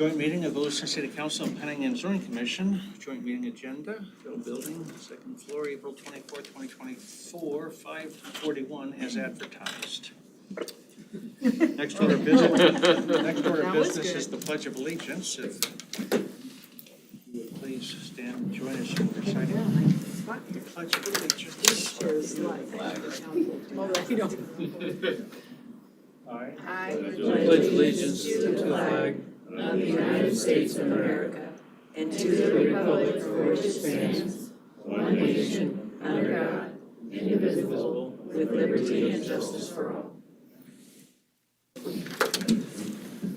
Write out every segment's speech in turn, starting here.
Joint meeting of the Lewiston City Council and Planning and Zoning Commission. Joint meeting agenda, Bill Building, second floor, April 24th, 2024, 5:41 as advertised. Next order of business is the Pledge of Allegiance. If you would please stand and join us in reciting the Pledge of Allegiance. I pledge allegiance to the flag of the United States of America and to the republic for which it stands, one nation, under God, indivisible, with liberty and justice for all.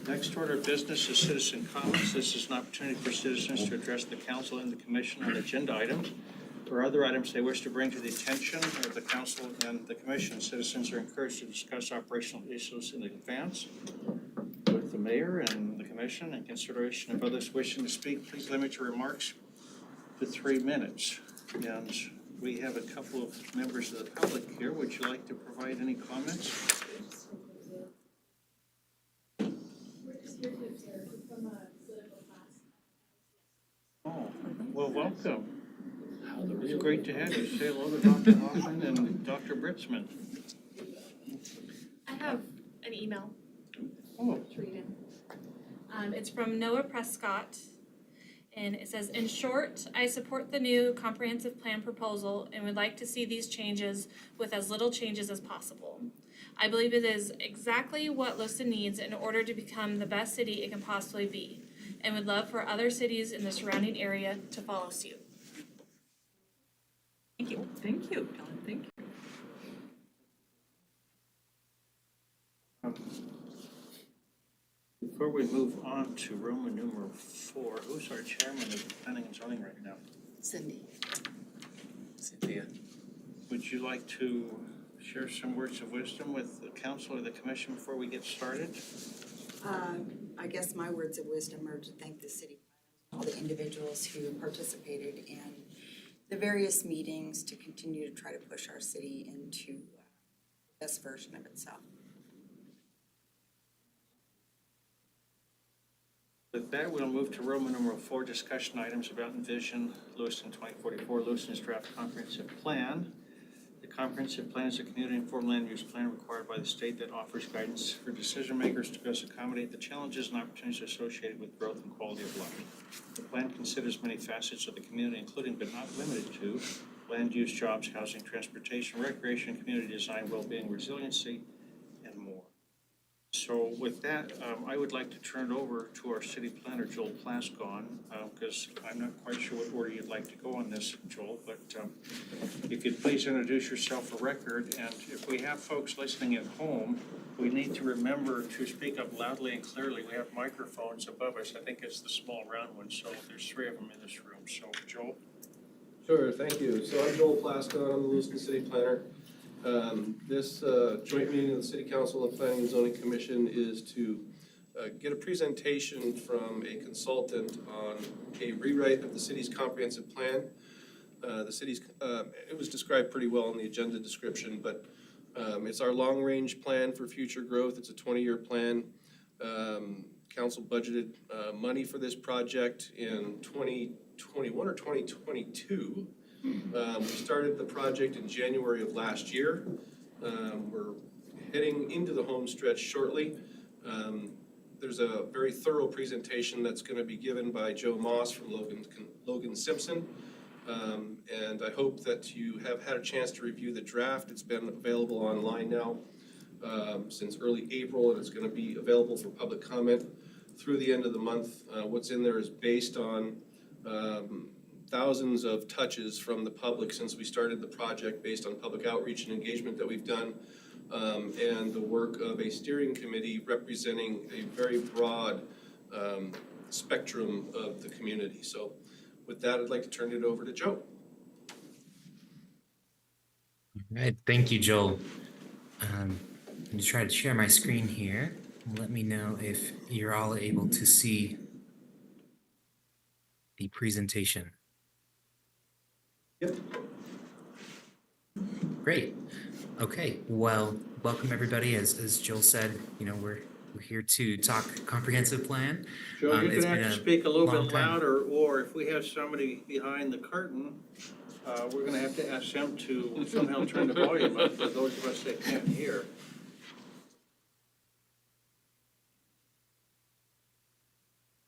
Next order of business is citizen comments. This is an opportunity for citizens to address the council and the commission on agenda items or other items they wish to bring to the attention of the council and the commission. Citizens are encouraged to discuss operational issues in advance with the mayor and the commission. In consideration of others wishing to speak, please limit your remarks to 3 minutes. And we have a couple of members of the public here. Would you like to provide any comments? Oh, well, welcome. It's great to have you. Say hello to Dr. Hoffman and Dr. Britzman. I have an email Oh, to read in. It's from Noah Prescott, and it says, "In short, I support the new comprehensive plan proposal and would like to see these changes with as little changes as possible. I believe it is exactly what Lewiston needs in order to become the best city it can possibly be, and would love for other cities in the surrounding area to follow suit." Thank you. Thank you, Ellen, thank you. Before we move on to Roman numeral 4, who's our chairman of planning and zoning right now? Cindy. Cynthia. Would you like to share some words of wisdom with the council or the commission before we get started? I guess my words of wisdom are to thank the city, all the individuals who participated in the various meetings to continue to try to push our city into the best version of itself. With that, we'll move to Roman numeral 4, discussion items about Envision Lewiston 2044, Lewiston's draft comprehensive plan. The comprehensive plan is a community-informed land use plan required by the state that offers guidance for decision makers to best accommodate the challenges and opportunities associated with growth and quality of life. The plan considers many facets of the community, including but not limited to land use, jobs, housing, transportation, recreation, community design, well-being, resiliency, and more. So with that, I would like to turn it over to our city planner, Joel Plaskon, because I'm not quite sure what order you'd like to go on this, Joel, but if you could please introduce yourself for record. And if we have folks listening at home, we need to remember to speak up loudly and clearly. We have microphones above us. I think it's the small round one, so there's 3 of them in this room. So, Joel? Sure, thank you. So I'm Joel Plaskon, I'm the Lewiston City Planner. This joint meeting of the City Council and Planning and Zoning Commission is to get a presentation from a consultant on a rewrite of the city's comprehensive plan. It was described pretty well in the agenda description, but it's our long-range plan for future growth. It's a 20-year plan. Council budgeted money for this project in 2021 or 2022. We started the project in January of last year. We're heading into the home stretch shortly. There's a very thorough presentation that's going to be given by Joe Moss from Logan Simpson. And I hope that you have had a chance to review the draft. It's been available online now since early April, and it's going to be available for public comment through the end of the month. What's in there is based on thousands of touches from the public since we started the project, based on public outreach and engagement that we've done, and the work of a steering committee representing a very broad spectrum of the community. So with that, I'd like to turn it over to Joe. All right, thank you, Joel. I'm going to try to share my screen here. Let me know if you're all able to see the presentation. Yep. Great. Okay. Well, welcome everybody. As Joel said, we're We're here to talk comprehensive plan. Joe, you're It's gonna been have to a speak a little long bit time. louder, or if we have somebody behind the curtain, we're gonna have to ask them to somehow turn the volume up for those of us that can't hear.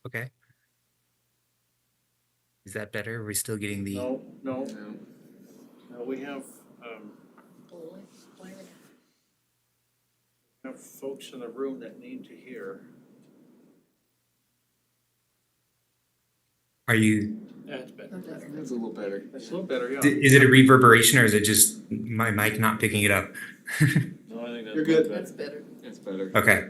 Okay. Is that better? Are we still getting the? No, we have folks in the room that need to hear. Are you? That's better. That's a little better. That's a little better, yeah. Is it a reverberation or is it just my mic not picking it up? No, I think that's You're good. That's better. It's better. Okay.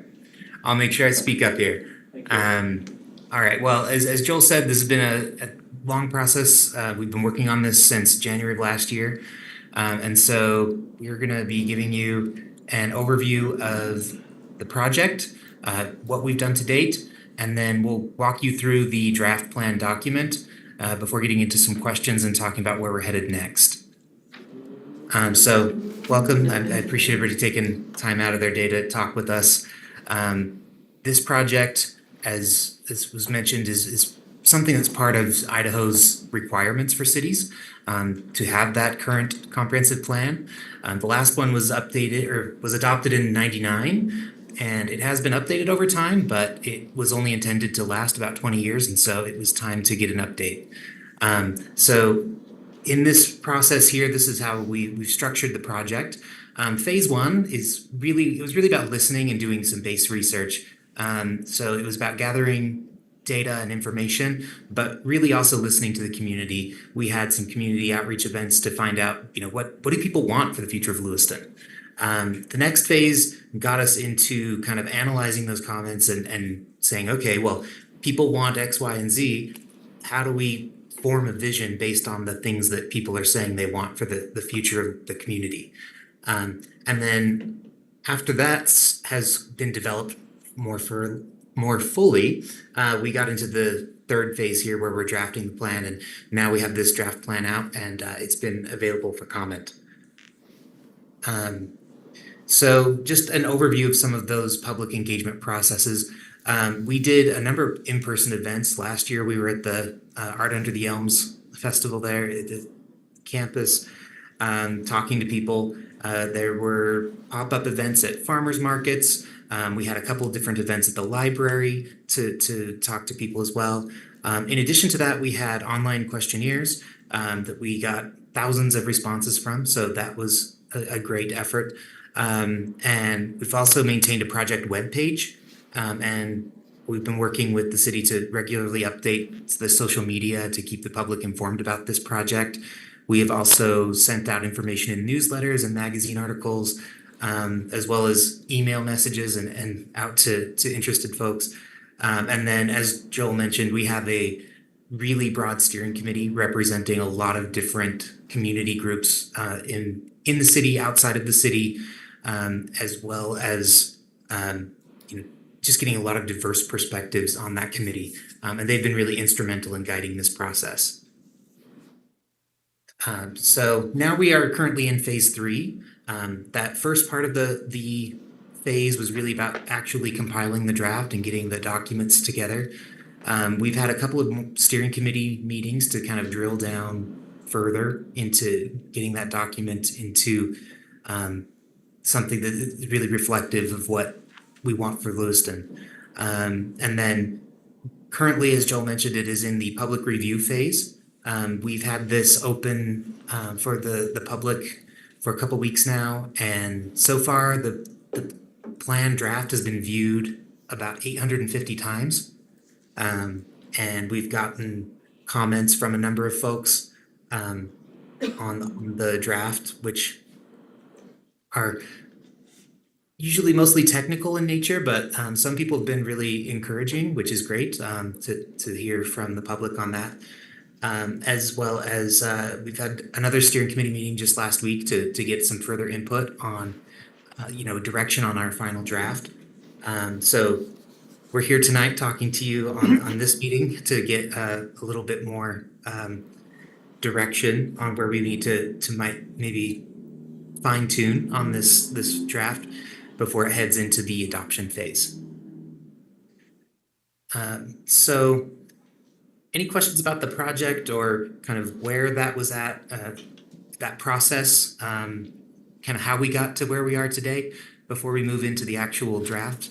I'll make sure I speak up here. Thank you. All right. Well, as Joel said, this has been a long process. We've been working on this since January of last year. And so we're going to be giving you an overview of the project, what we've done to date, and then we'll walk you through the draft plan document before getting into some questions and talking about where we're headed next. So welcome. I appreciate everybody taking time out of their day to talk with us. This project, as was mentioned, is something that's part of Idaho's requirements for cities to have that current comprehensive plan. The last one was updated or was adopted in '99, and it has been updated over time, but it was only intended to last about 20 years, and so it was time to get an update. So in this process here, this is how we've structured the project. Phase one was really about listening and doing some base research. So it was about gathering data and information, but really also listening to the community. We had some community outreach events to find out, what do people want for the future of Lewiston? The next phase got us into kind of analyzing those comments and saying, okay, well, people want X, Y, and Z. How do we form a vision based on the things that people are saying they want for the future of the community? And then after that has been developed more fully, we got into the third phase here where we're drafting the plan, and now we have this draft plan out and it's been available for comment. So just an overview of some of those public engagement processes. We did a number of in-person events. Last year, we were at the Art Under the Elms festival there at the campus, talking to people. There were pop-up events at farmers markets. We had a couple of different events at the library to talk to people as well. In addition to that, we had online questionnaires that we got thousands of responses from, so that was a great effort. And we've also maintained a project webpage, and we've been working with the city to regularly update the social media to keep the public informed about this project. We have also sent out information in newsletters and magazine articles, as well as email messages and out to interested folks. And then, as Joel mentioned, we have a really broad steering committee representing a lot of different community groups in the city, outside of the city, as well as just getting a lot of diverse perspectives on that committee. And they've been really instrumental in guiding this process. So now we are currently in phase three. That first part of the phase was really about actually compiling the draft and getting the documents together. We've had a couple of steering committee meetings to kind of drill down further into getting that document into something that is really reflective of what we want for Lewiston. And then currently, as Joel mentioned, it is in the public review phase. We've had this open for the public for a couple weeks now, and so far the plan draft has been viewed about 850 times. And we've gotten comments from a number of folks on the draft, which are usually mostly technical in nature, but some people have been really encouraging, which is great to hear from the public on that. As well as we've had another steering committee meeting just last week to get some further input on direction on our final draft. So we're here tonight talking to you on this meeting to get a little bit more direction on where we need to maybe fine tune on this draft before it heads into the adoption phase. So any questions about the project or kind of where that was at, that process, kind of how we got to where we are today before we move into the actual draft?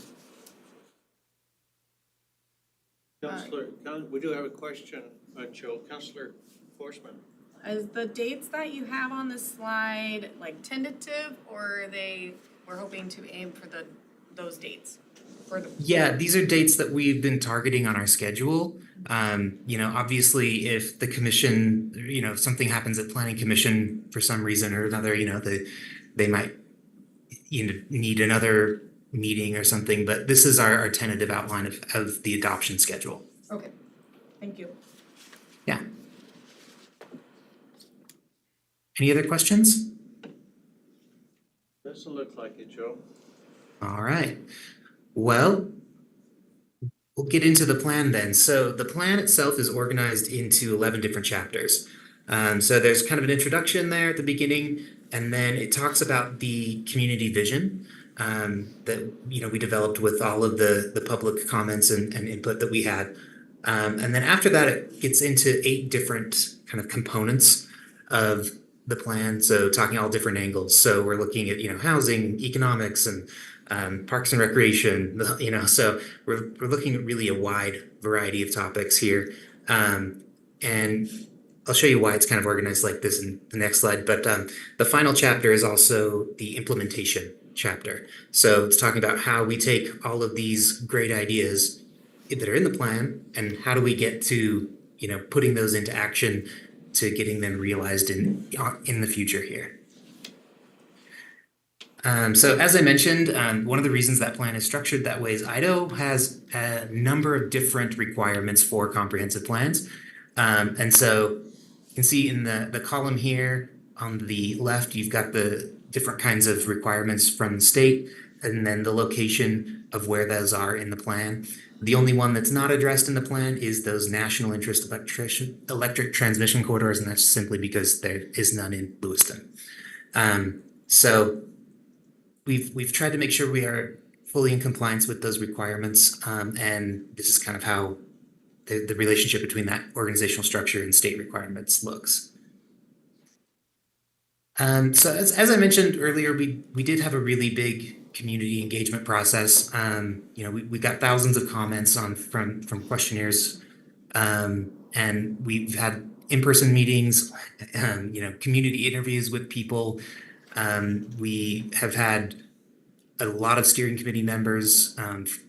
We do have a question, Joe. Counselor Forsman. Is the dates that you have on the slide like tentative, or we're hoping to aim for those dates? Yeah, these are dates that we've been targeting on our schedule. Obviously, if the commission, if something happens at planning commission for some reason or another, they might, need another meeting or something, but this is our tentative outline of the adoption schedule. Okay, thank you. Yeah. Any other questions? Doesn't look like it, Joe. All right. Well, we'll get into the plan then. So the plan itself is organized into 11 different chapters. So there's kind of an introduction there at the beginning, and then it talks about the community vision that we developed with all of the public comments and input that we had. And then after that, it gets into 8 different kind of components of the plan. So talking all different angles. So we're looking at housing, economics, and parks and recreation. So we're looking at really a wide variety of topics here. And I'll show you why it's kind of organized like this in the next slide. But the final chapter is also the implementation chapter. So it's talking about how we take all of these great ideas that are in the plan and how do we get to putting those into action to getting them realized in the future here. So as I mentioned, one of the reasons that plan is structured that way is Idaho has a number of different requirements for comprehensive plans. And so you can see in the column here on the left, you've got the different kinds of requirements from the state and then the location of where those are in the plan. The only one that's not addressed in the plan is those national interest electric transmission corridors, and that's simply because there is none in Lewiston. So we've tried to make sure we are fully in compliance with those requirements, and this is kind of how the relationship between that organizational structure and state requirements looks. So as I mentioned earlier, we did have a really big community engagement process. We got thousands of comments from questionnaires, and we've had in-person meetings, community interviews with people. We have had a lot of steering committee members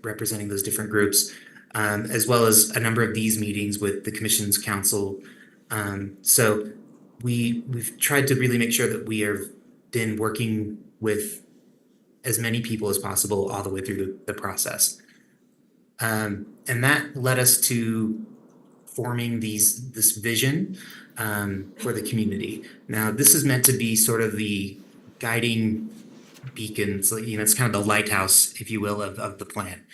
representing those different groups, as well as a number of these meetings with the commission's council. So we've tried to really make sure that we have been working with as many people as possible all the way through the process. And that led us to forming this vision for the community. Now, this is meant to be sort of the guiding beacon, so, it's kind of the lighthouse, if you will, of the plan.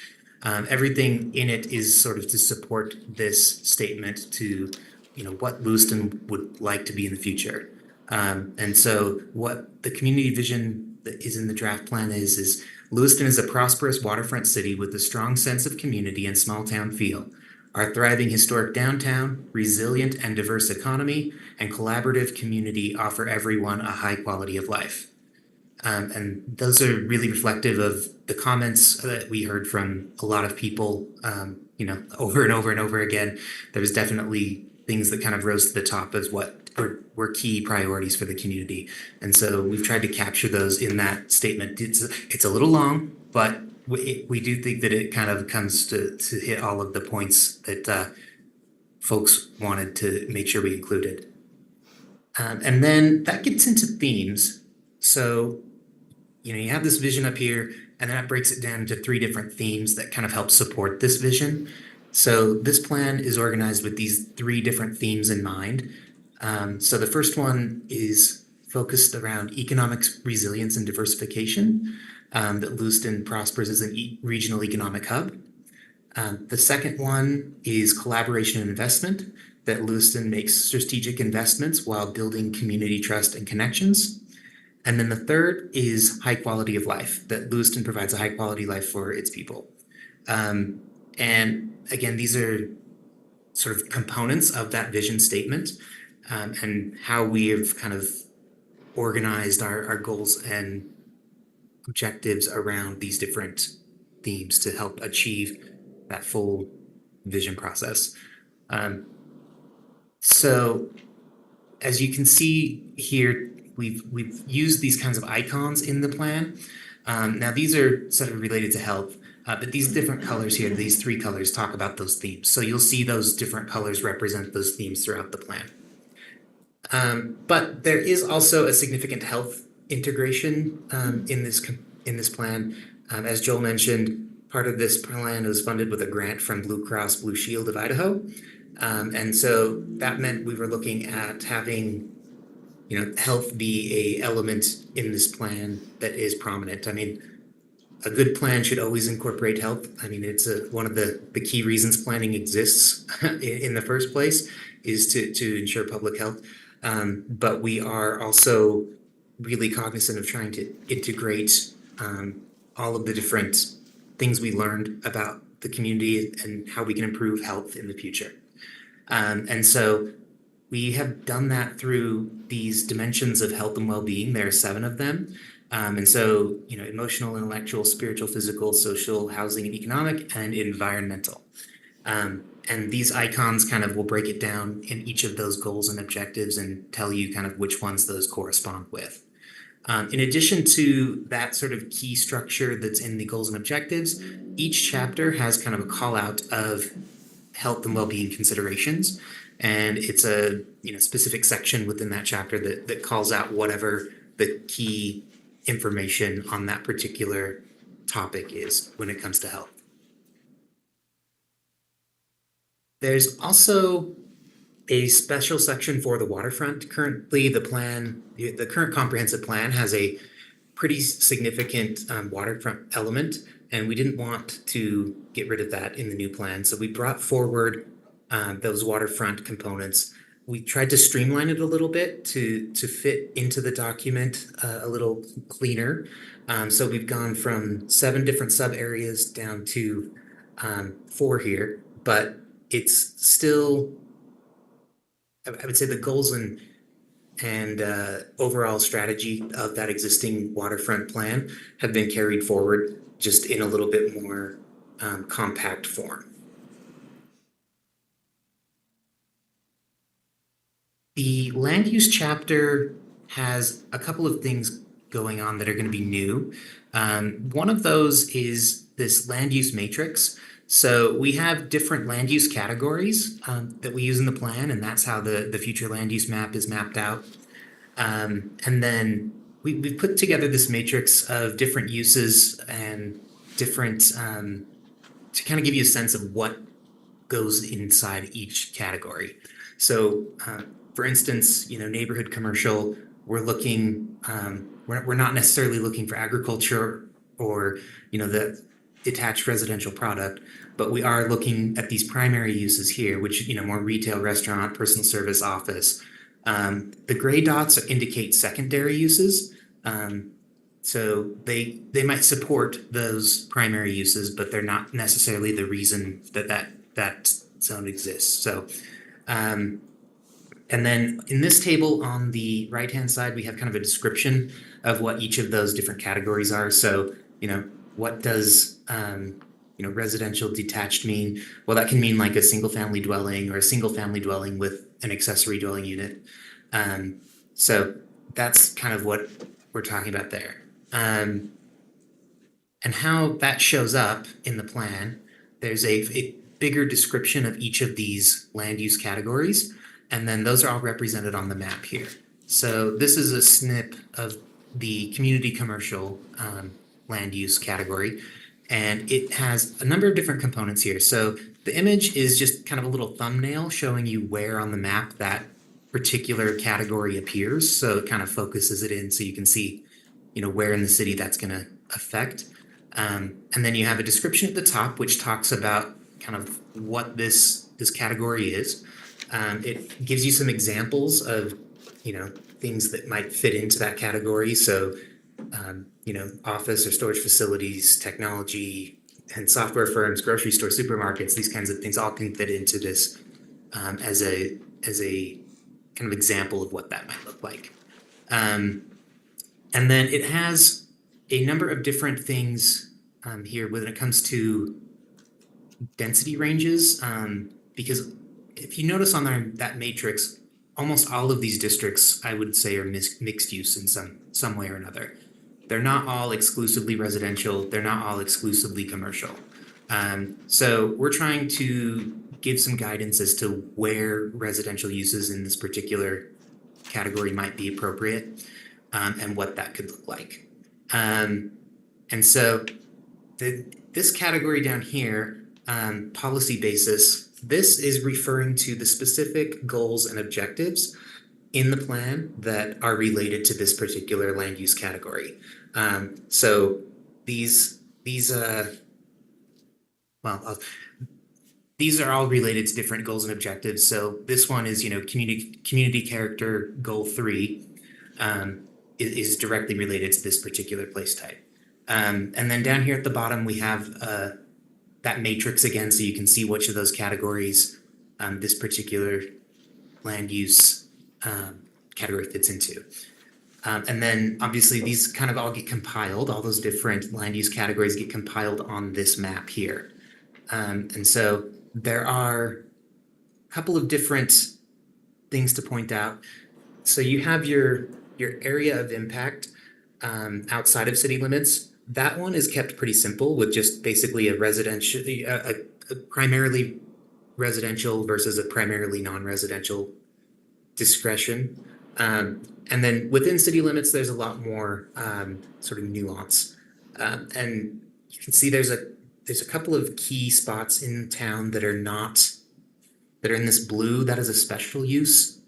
Everything in it is sort of to support this statement to, what Lewiston would like to be in the future. And so what the community vision that is in the draft plan is Lewiston is a prosperous waterfront city with a strong sense of community and small town feel. Our thriving historic downtown, resilient and diverse economy, and collaborative community offer everyone a high quality of life. And those are really reflective of the comments that we heard from a lot of people, over and over and over again. There was definitely things that kind of rose to the top as what were key priorities for the community. And so we've tried to capture those in that statement. It's a little long, but we do think that it kind of comes to hit all of the points that folks wanted to make sure we included. And then that gets into themes. So, you have this vision up here, and that breaks it down into 3 different themes that kind of help support this vision. So this plan is organized with these 3 different themes in mind. So the first one is focused around economic resilience and diversification, that Lewiston prospers as a regional economic hub. The second one is collaboration and investment, that Lewiston makes strategic investments while building community trust and connections. And then the third is high quality of life, that Lewiston provides a high quality life for its people. And again, these are sort of components of that vision statement, and how we have kind of organized our goals and objectives around these different themes to help achieve that full vision process. So as you can see here, we've used these kinds of icons in the plan. Now these are sort of related to health, but these different colors here, these 3 colors, talk about those themes. So you'll see those different colors represent those themes throughout the plan. But there is also a significant health integration in this plan. As Joel mentioned, part of this plan was funded with a grant from Blue Cross Blue Shield of Idaho. And so that meant we were looking at having, health be a element in this plan that is prominent. I mean, a good plan should always incorporate health. I mean, it's one of the key reasons planning exists in the first place is to ensure public health. But we are also really cognizant of trying to integrate all of the different things we learned about the community and how we can improve health in the future. And so we have done that through these dimensions of health and well-being. There are 7 of them. And so, emotional, intellectual, spiritual, physical, social, housing, and economic, and environmental. And these icons kind of will break it down in each of those goals and objectives and tell you kind of which ones those correspond with. In addition to that sort of key structure that's in the goals and objectives, each chapter has kind of a call out of health and well-being considerations. And it's a specific section within that chapter that calls out whatever the key information on that particular topic is when it comes to health. There's also a special section for the waterfront. Currently, the current comprehensive plan has a pretty significant waterfront element, and we didn't want to get rid of that in the new plan. So we brought forward those waterfront components. We tried to streamline it a little bit to fit into the document a little cleaner. So we've gone from 7 different sub areas down to 4 here, but it's still, I would say, the goals and overall strategy of that existing waterfront plan have been carried forward, just in a little bit more compact form. The land use chapter has a couple of things going on that are going to be new. One of those is this land use matrix. So we have different land use categories that we use in the plan, and that's how the future land use map is mapped out. And then we've put together this matrix of different uses and different, to kind of give you a sense of what goes inside each category. So for instance, neighborhood commercial, we're looking, we're not necessarily looking for agriculture or, the detached residential product, but we are looking at these primary uses here, which, more retail, restaurant, personal service, office. The gray dots indicate secondary uses. So they might support those primary uses, but they're not necessarily the reason that zone exists. So, and then in this table on the right-hand side, we have kind of a description of what each of those different categories are. So, what does residential detached mean? Well, that can mean like a single-family dwelling or a single-family dwelling with an accessory dwelling unit. So that's kind of what we're talking about there. And how that shows up in the plan, there's a bigger description of each of these land use categories, and then those are all represented on the map here. So this is a snip of the community commercial land use category, and it has a number of different components here. So the image is just kind of a little thumbnail showing you where on the map that particular category appears. So it kind of focuses it in so you can see, where in the city that's going to affect. And then you have a description at the top which talks about kind of what this category is. It gives you some examples of, things that might fit into that category. So, office or storage facilities, technology, and software firms, grocery store, supermarkets, these kinds of things all can fit into this as a kind of example of what that might look like. And then it has a number of different things here when it comes to density ranges, because if you notice on that matrix, almost all of these districts, I would say, are mixed use in some way or another. They're not all exclusively residential. They're not all exclusively commercial. So we're trying to give some guidance as to where residential uses in this particular category might be appropriate, and what that could look like. And so this category down here, policy basis, this is referring to the specific goals and objectives in the plan that are related to this particular land use category. So these are all related to different goals and objectives. So this one is, community character goal 3 is directly related to this particular place type. And then down here at the bottom, we have that matrix again, so you can see which of those categories this particular land use category fits into. And then obviously these kind of all get compiled, all those different land use categories get compiled on this map here. And so there are a couple of different things to point out. So you have your area of impact outside of city limits. That one is kept pretty simple with just basically a primarily residential versus a primarily non-residential discretion. And then within city limits, there's a lot more sort of nuance. And you can see there's a couple of key spots in town that are in this blue. That is a special use.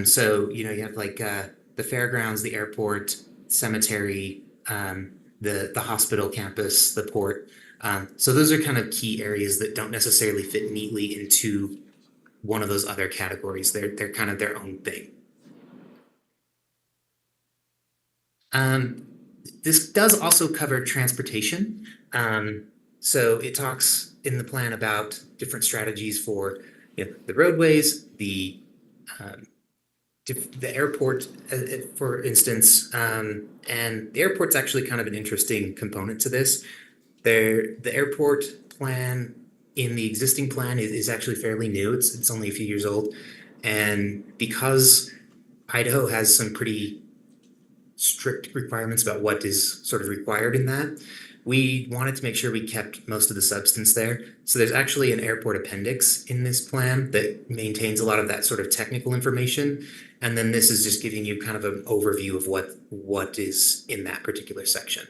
So, you have like the fairgrounds, the airport, cemetery, the hospital campus, the port. So those are kind of key areas that don't necessarily fit neatly into one of those other categories. They're kind of their own thing. This does also cover transportation. So it talks in the plan about different strategies for the roadways, the airport, for instance, and the airport's actually kind of an interesting component to this. The airport plan in the existing plan is actually fairly new. It's only a few years old, and because Idaho has some pretty strict requirements about what is sort of required in that, we wanted to make sure we kept most of the substance there. So there's actually an airport appendix in this plan that maintains a lot of that sort of technical information. And then this is just giving you kind of an overview of what is in that particular section.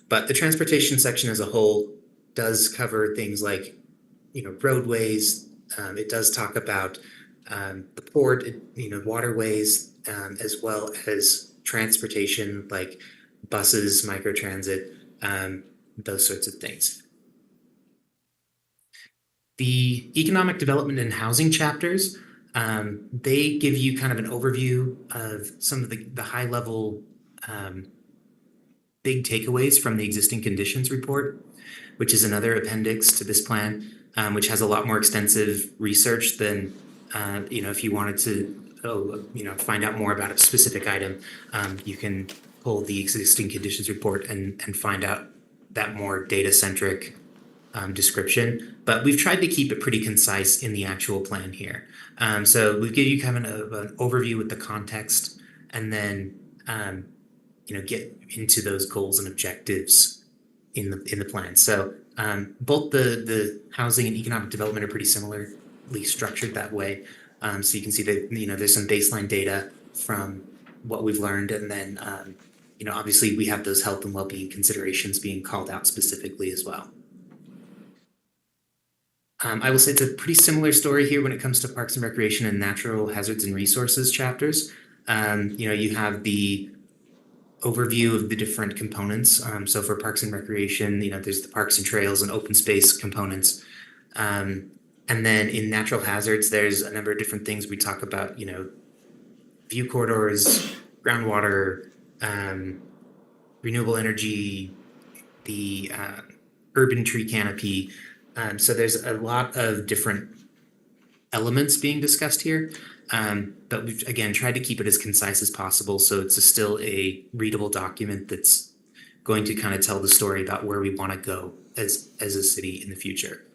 But the transportation section as a whole does cover things like, roadways. It does talk about the port, waterways, as well as transportation like buses, microtransit, those sorts of things. The economic development and housing chapters, they give you kind of an overview of some of the high level big takeaways from the existing conditions report, which is another appendix to this plan, which has a lot more extensive research than, if you wanted to, find out more about a specific item, you can pull the existing conditions report and find out that more data-centric description. But we've tried to keep it pretty concise in the actual plan here. So we've given you kind of an overview with the context, and then get into those goals and objectives in the plan. So both the housing and economic development are pretty similarly structured that way. So you can see that there's some baseline data from what we've learned, and then obviously we have those health and well-being considerations being called out specifically as well. I will say it's a pretty similar story here when it comes to parks and recreation and natural hazards and resources chapters. You have the overview of the different components. So for parks and recreation, there's the parks and trails and open space components. And then in natural hazards, there's a number of different things we talk about, view corridors, groundwater, renewable energy, the urban tree canopy. So there's a lot of different elements being discussed here. But we've, again, tried to keep it as concise as possible, so it's still a readable document that's going to kind of tell the story about where we want to go as a city in the future.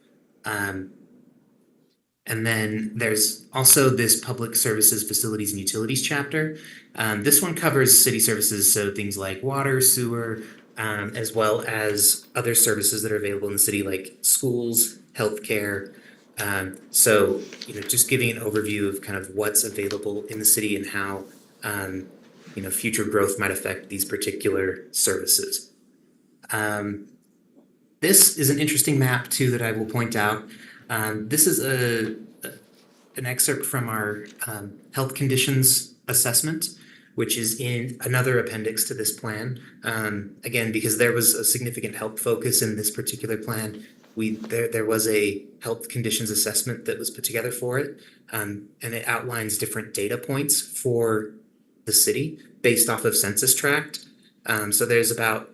And then there's also this public services, facilities, and utilities chapter. This one covers city services, so things like water, sewer, as well as other services that are available in the city, like schools, healthcare. So, just giving an overview of kind of what's available in the city and how, future growth might affect these particular services. This is an interesting map too that I will point out. This is an excerpt from our health conditions assessment, which is in another appendix to this plan. Again, because there was a significant health focus in this particular plan, there was a health conditions assessment that was put together for it, and it outlines different data points for the city based off of census tract. So there's about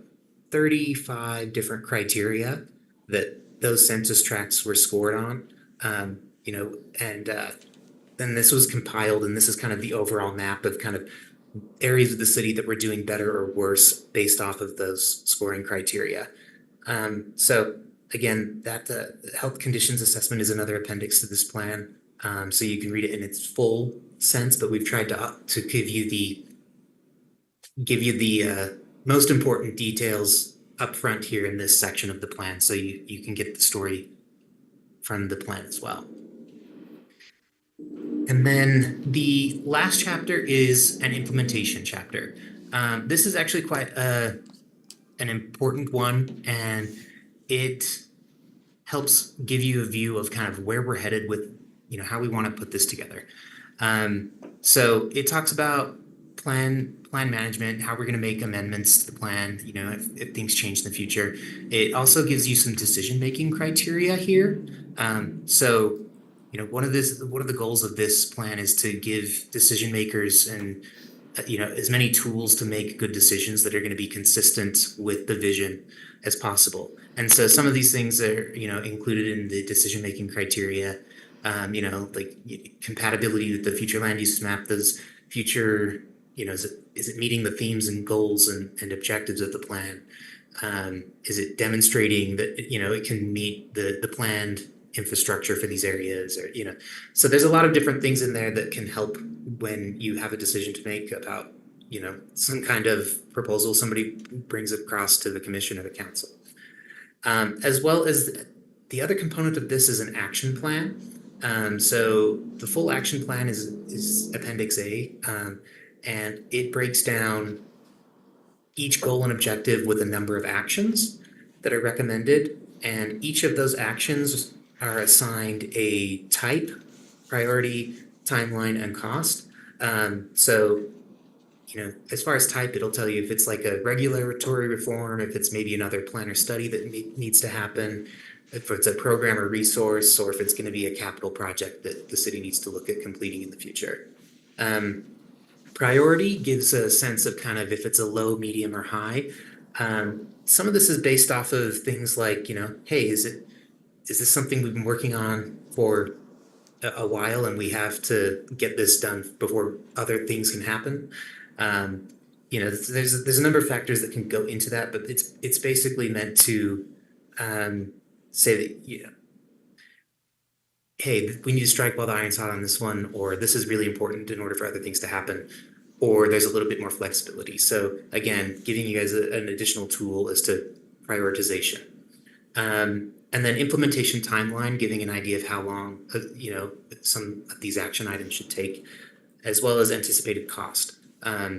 35 different criteria that those census tracts were scored on, then this was compiled, and this is kind of the overall map of kind of areas of the city that were doing better or worse based off of those scoring criteria. So again, that health conditions assessment is another appendix to this plan, so you can read it in its full sense, but we've tried to give you the most important details up front here in this section of the plan, so you can get the story from the plan as well. And then the last chapter is an implementation chapter. This is actually quite an important one, and it helps give you a view of kind of where we're headed with, how we want to put this together. So it talks about plan management, how we're going to make amendments to the plan, if things change in the future. It also gives you some decision-making criteria here. So one of the goals of this plan is to give decision makers and as many tools to make good decisions that are going to be consistent with the vision as possible. And so some of these things are included in the decision making criteria, like compatibility with the future land use map, those future, is it meeting the themes and goals and objectives of the plan? Is it demonstrating that it can meet the planned infrastructure for these areas, or so there's a lot of different things in there that can help when you have a decision to make about some kind of proposal somebody brings across to the commission or the council. As well as the other component of this is an action plan. So the full action plan is Appendix A, and it breaks down each goal and objective with a number of actions that are recommended, and each of those actions are assigned a type, priority, timeline, and cost. So, as far as type, it'll tell you if it's like a regulatory reform, if it's maybe another plan or study that needs to happen, if it's a program or resource, or if it's going to be a capital project that the city needs to look at completing in the future. Priority gives a sense of kind of if it's a low, medium, or high. Some of this is based off of things like, hey, is this something we've been working on for a while and we have to get this done before other things can happen? There's a number of factors that can go into that, but it's basically meant to say that, hey, we need to strike while the iron's hot on this one, or this is really important in order for other things to happen, or there's a little bit more flexibility. So again, giving you guys an additional tool as to prioritization. And then implementation timeline, giving an idea of how long, some of these action items should take, as well as anticipated cost.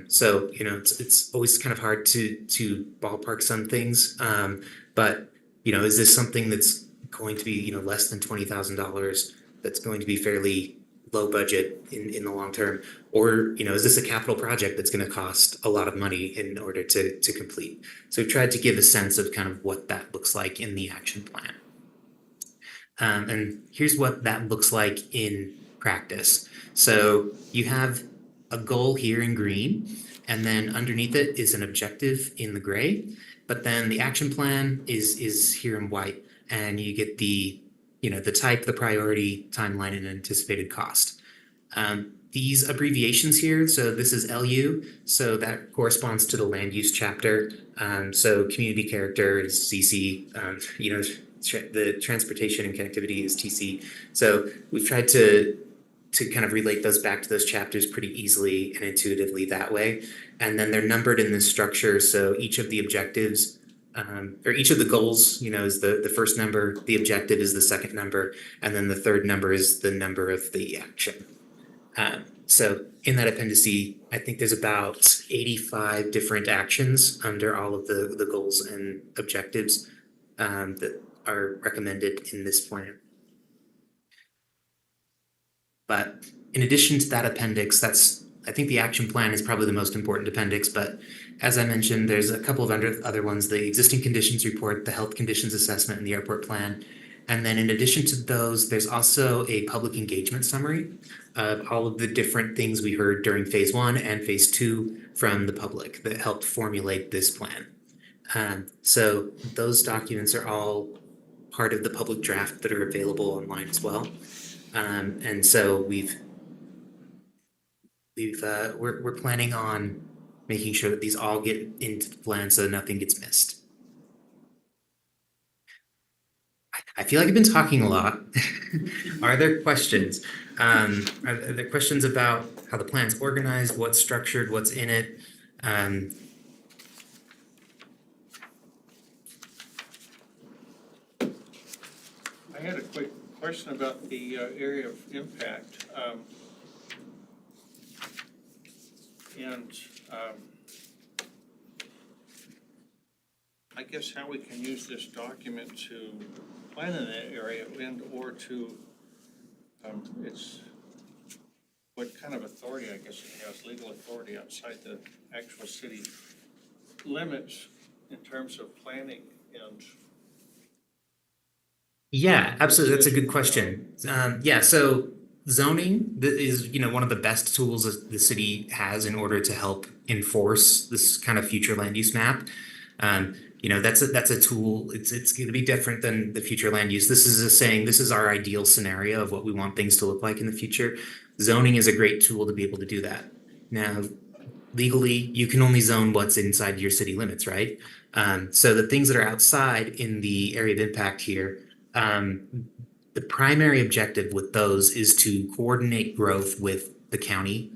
So, it's always kind of hard to ballpark some things. But, is this something that's going to be, less than $20,000, that's going to be fairly low budget in the long term? Or, is this a capital project that's going to cost a lot of money in order to complete? So we've tried to give a sense of kind of what that looks like in the action plan. And here's what that looks like in practice. So you have a goal here in green, and then underneath it is an objective in the gray. but then the action plan is here in white, and you get the the type, the priority, timeline, and anticipated cost. These abbreviations here, so this is LU, so that corresponds to the land use chapter. So community character is CC, the transportation and connectivity is TC. So we've tried to kind of relate those back to those chapters pretty easily and intuitively that way. And then they're numbered in this structure, so each of the objectives or each of the goals, is the first number, the objective is the second number, and then the third number is the number of the action. So in that appendice, I think there's about 85 different actions under all of the goals and objectives that are recommended in this plan. But in addition to that appendix, I think the action plan is probably the most important appendix, but as I mentioned, there's a couple of other ones, the existing conditions report, the health conditions assessment, and the airport plan. And then in addition to those, there's also a public engagement summary of all of the different things we heard during phase 1 and phase 2 from the public that helped formulate this plan. So those documents are all part of the public draft that are available online as well. And so we're planning on making sure that these all get into the plan so nothing gets missed. I feel like I've been talking a lot. Are there questions? Are there questions about how the plan's organized, what's structured, what's in it? I had a quick question about the area of impact. I guess how we can use this document to plan in that area and or to, it's what kind of authority, I guess it has, legal authority outside the actual city limits in terms of planning and. Yeah, absolutely. That's a good question. So zoning is, one of the best tools that the city has in order to help enforce this kind of future land use map. That's a tool. It's going to be different than the future land use. This is saying this is our ideal scenario of what we want things to look like in the future. Zoning is a great tool to be able to do that. Now, legally, you can only zone what's inside your city limits, right? So the things that are outside in the area of impact here, the primary objective with those is to coordinate growth with the county.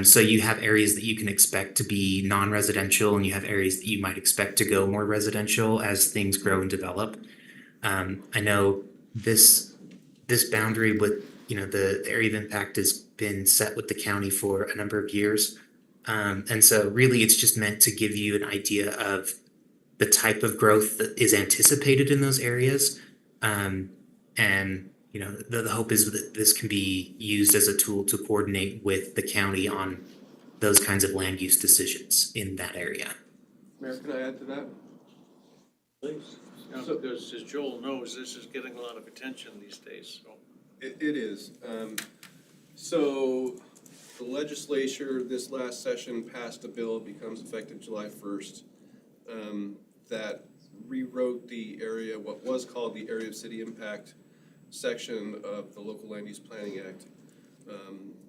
So you have areas that you can expect to be non-residential, and you have areas that you might expect to go more residential as things grow and develop. I know this boundary with the area of impact has been set with the county for a number of years, and so really it's just meant to give you an idea of the type of growth that is anticipated in those areas, and the hope is that this can be used as a tool to coordinate with the county on those kinds of land use decisions in that area. Mayor, can I add to that? Please. Because as Joel knows, this is getting a lot of attention these days, so. It is. So the legislature this last session passed a bill, becomes effective July 1st, that rewrote the area, what was called the Area of City Impact section of the Local Land Use Planning Act.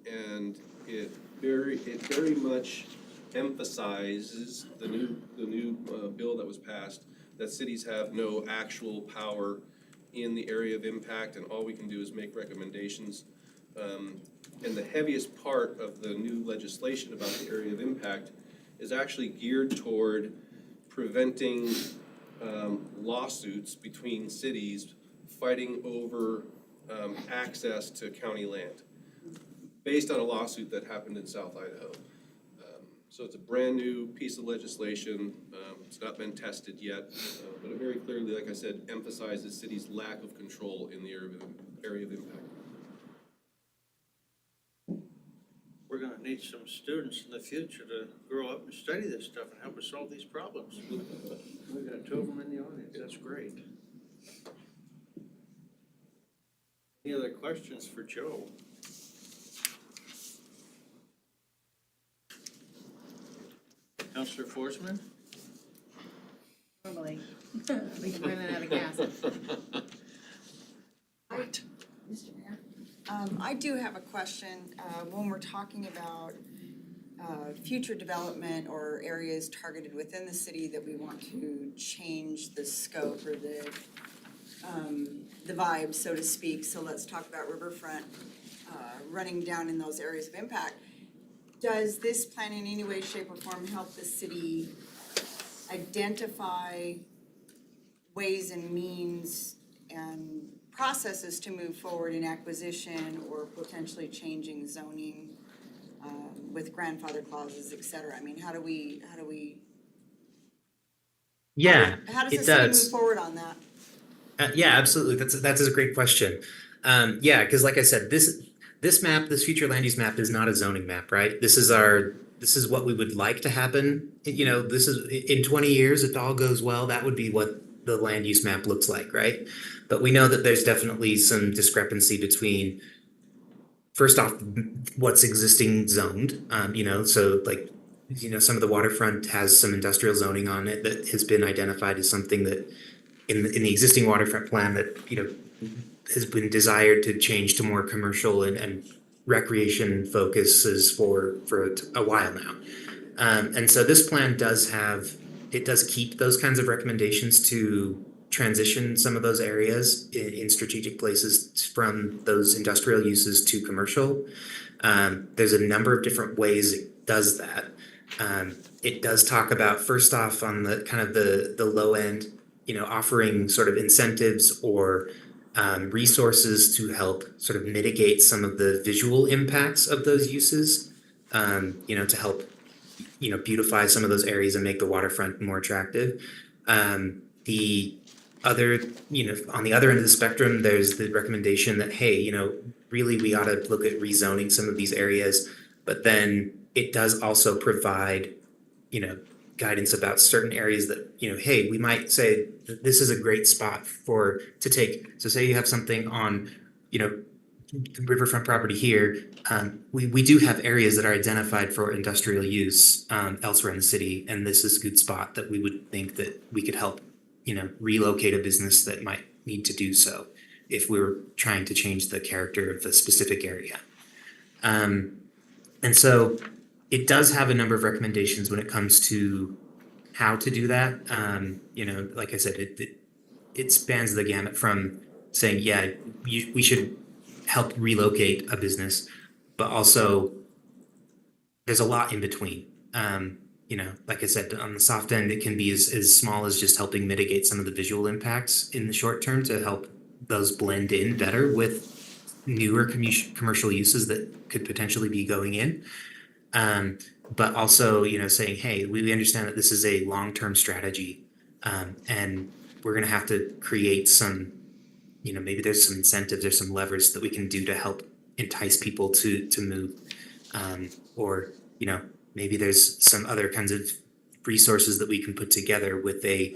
And it very much emphasizes the new bill that was passed, that cities have no actual power in the area of impact, and all we can do is make recommendations. And the heaviest part of the new legislation about the area of impact is actually geared toward preventing lawsuits between cities fighting over access to county land, based on a lawsuit that happened in South Idaho. So it's a brand new piece of legislation. It's not been tested yet, but it very clearly, like I said, emphasizes cities' lack of control in the area of impact. We're gonna need some students in the future to grow up and study this stuff and help us solve these problems. We've got 2 of them in the audience, that's great. Any other questions for Joe? Councilor Forsman? Kelly. We can run out of gas. Right. I do have a question. When we're talking about future development or areas targeted within the city that we want to change the scope or the vibe, so to speak. So let's talk about riverfront running down in those areas of impact. Does this plan in any way, shape, or form help the city identify ways and means and processes to move forward in acquisition or potentially changing zoning with grandfather clauses, et cetera? I mean, how do we Yeah, how does it the city does. move forward on that? Yeah, absolutely. That's a great question. Yeah, because like I said, this map, this future land use map, is not a zoning map, right? This is what we would like to happen. You know, this is in 20 years, if all goes well, that would be what the land use map looks like, right? But we know that there's definitely some discrepancy between, first off, what's existing zoned. You know, so like, you know, some of the waterfront has some industrial zoning on it that has been identified as something that in the existing waterfront plan that, you know, has been desired to change to more commercial and recreation focuses for a while now. And so this plan does keep those kinds of recommendations to transition some of those areas in strategic places from those industrial uses to commercial. There's a number of different ways it does that. It does talk about, first off, on the kind of the low end, you know, offering sort of incentives or resources to help sort of mitigate some of the visual impacts of those uses, you know, to help, you know, beautify some of those areas and make the waterfront more attractive. The other, you know, on the other end of the spectrum, there's the recommendation that, hey, you know, really we ought to look at rezoning some of these areas, but then it does also provide, you know, guidance about certain areas that, you know, hey, we might say that this is a great spot to take. So say you have something on, you know, the riverfront property here. We do have areas that are identified for industrial use elsewhere in the city, and this is a good spot that we would think that we could help, you know, relocate a business that might need to do so if we were trying to change the character of the specific area. And so it does have a number of recommendations when it comes to how to do that. You know, like I said, it spans the gamut from saying, yeah, we should help relocate a business, but also there's a lot in between. You know, like I said, on the soft end, it can be as small as just helping mitigate some of the visual impacts in the short term to help those blend in better with newer commercial uses that could potentially be going in. But also, you know, saying, hey, we understand that this is a long-term strategy, and we're going to have to create some, you know, maybe there's some incentives, there's some levers that we can do to help entice people to move, or, you know, maybe there's some other kinds of resources that we can put together with a,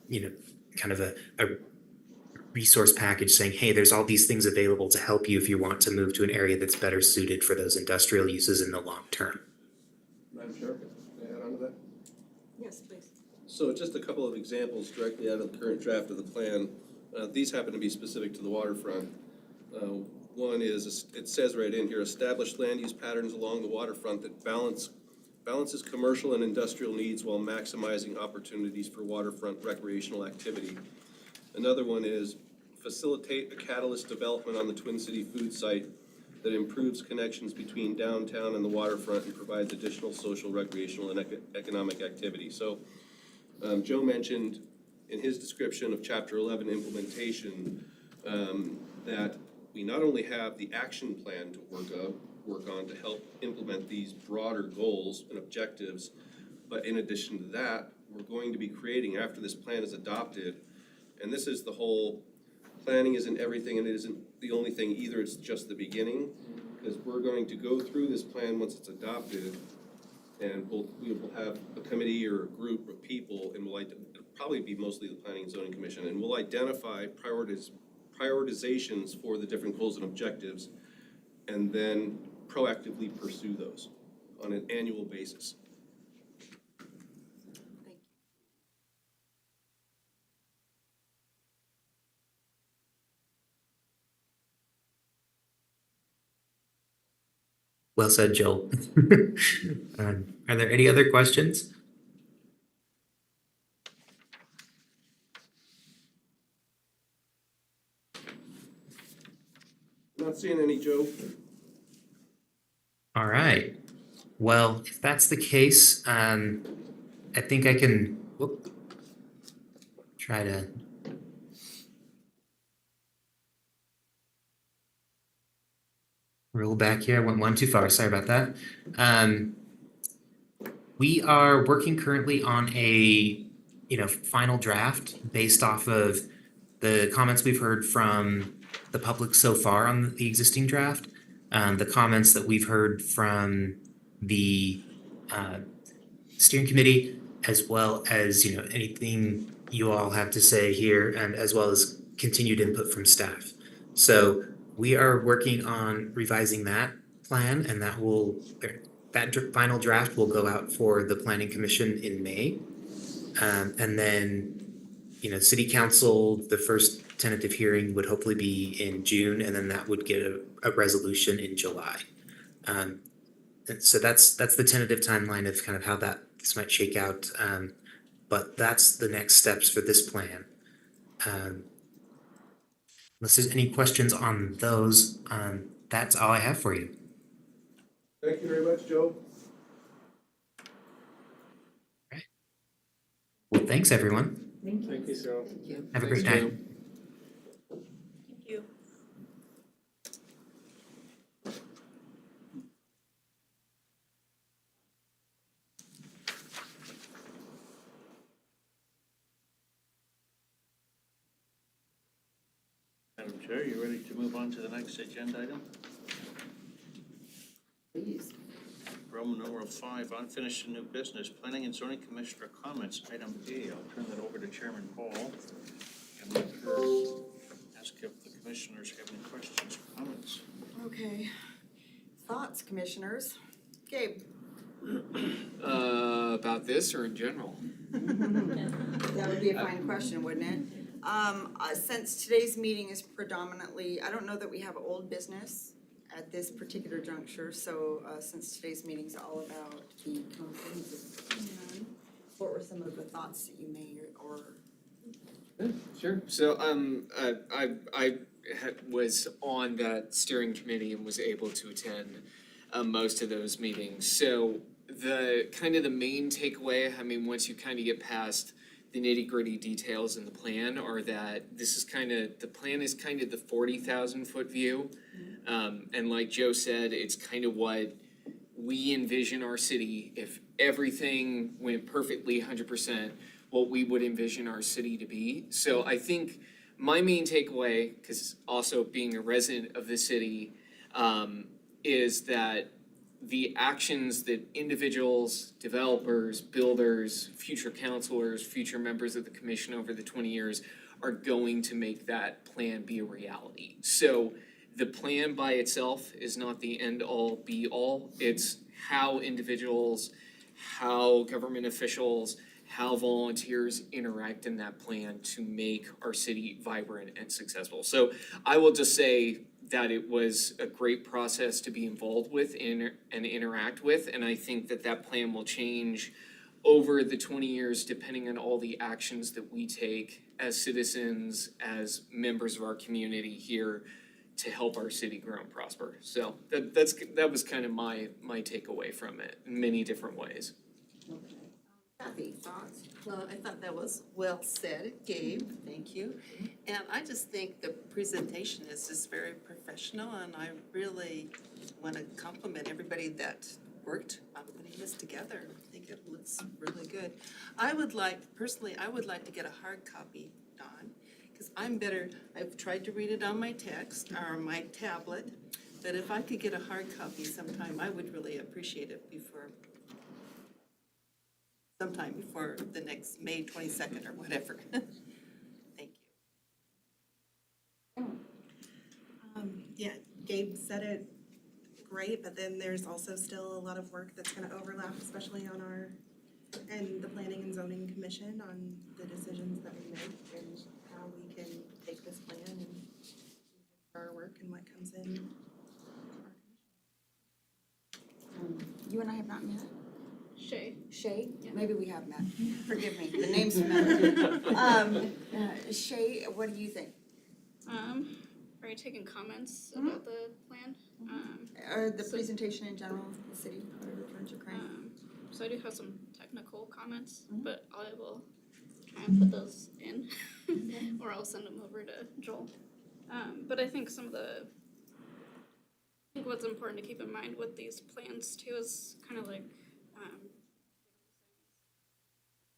you know, kind of a resource package saying, hey, there's all these things available to help you if you want to move to an area that's better suited for those industrial uses in the long term. Madam Chair, may I add on to that? Yes, please. So just a couple of examples directly out of the current draft of the plan. These happen to be specific to the waterfront. One is, it says right in here, establish land use patterns along the waterfront that balances commercial and industrial needs while maximizing opportunities for waterfront recreational activity. Another one is facilitate a catalyst development on the Twin City food site that improves connections between downtown and the waterfront and provides additional social, recreational, and economic activity. So Joe mentioned in his description of Chapter 11 implementation that we not only have the action plan to work on to help implement these broader goals and objectives, but in addition to that, we're going to be creating, after this plan is adopted, and this is the whole, planning isn't everything and it isn't the only thing either, it's just the beginning, because we're going to go through this plan once it's adopted, and we will have a committee or a group of people, and it'll probably be mostly the Planning and Zoning Commission, and we'll identify prioritizations for the different goals and objectives, and then proactively pursue those on an annual basis. Well said, Joel. Are there any other questions? Not seeing any, Joe. All right. Well, if that's the case, I think I can try to. Roll back here. I went one too far. Sorry about that. We are working currently on a, final draft based off of the comments we've heard from the public so far on the existing draft, the comments that we've heard from the steering committee, as well as, anything you all have to say here, and as well as continued input from staff. So we are working on revising that plan, and that final draft will go out for the planning commission in May. And then, city council, the first tentative hearing would hopefully be in June, and then that would get a resolution in July. And so that's the tentative timeline of kind of how this might shake out. But that's the next steps for this plan. Unless there's any questions on those, that's all I have for you. Thank you very much, Joe. Well, thanks, everyone. Thank you. Thank you, Joe. Have a great night. Thank you. Madam Chair, you ready to move on to the next agenda item? Please. Roman numeral 5, unfinished and new business, planning and zoning commissioner comments, item A. I'll turn that over to Chairman Paul and let her ask if the commissioners have any questions or comments. Okay. Thoughts, commissioners? Gabe? About this or in general? That would be a fine question, wouldn't it? Since today's meeting is predominantly, I don't know that we have old business at this particular juncture, so since today's meeting's all about the comprehensive plan, what were some of the thoughts that you made or? Sure. So I was on that steering committee and was able to attend most of those meetings. So the main takeaway, I mean, once you kind of get past the nitty-gritty details in the plan, are that the plan is kind of the 40,000 foot view. And like Joe said, it's kind of what we envision our city, if everything went perfectly 100%, what we would envision our city to be. So I think my main takeaway, because also being a resident of the city, is that the actions that individuals, developers, builders, future councilors, future members of the commission over the 20 years are going to make that plan be a reality. So the plan by itself is not the end-all, be-all. It's how individuals, how government officials, how volunteers interact in that plan to make our city vibrant and successful. So I will just say that it was a great process to be involved with and interact with, and I think that plan will change over the 20 years depending on all the actions that we take as citizens, as members of our community here to help our city grow and prosper. So that was kind of my takeaway from it in many different ways. Okay. Kathy, thoughts? Well, I thought that was well said, Gabe, thank you. And I just think the presentation is just very professional, and I really want to compliment everybody that worked on putting this together. I think it looks really good. Personally, I would like to get a hard copy, Dawn, because I've tried to read it on my text or my tablet, but if I could get a hard copy sometime, I would really appreciate it sometime before the next May 22nd or whatever. Thank you. Yeah, Gabe said it great, but then there's also still a lot of work that's gonna overlap, especially on and the Planning and Zoning Commission on the decisions that we make and how we can take this plan and our work and what comes in. you and I have not met? Shay. Shay? Yeah. Maybe we have met. Forgive me, the name's familiar. Shay, what do you think? Are you taking comments about the plan? The So- presentation in general, the city, whatever turns your crank. So I do have some technical comments, Mhm. but I will try and put those in, or I'll send them over to Joel. But I think I think what's important to keep in mind with these plans too is kind of like,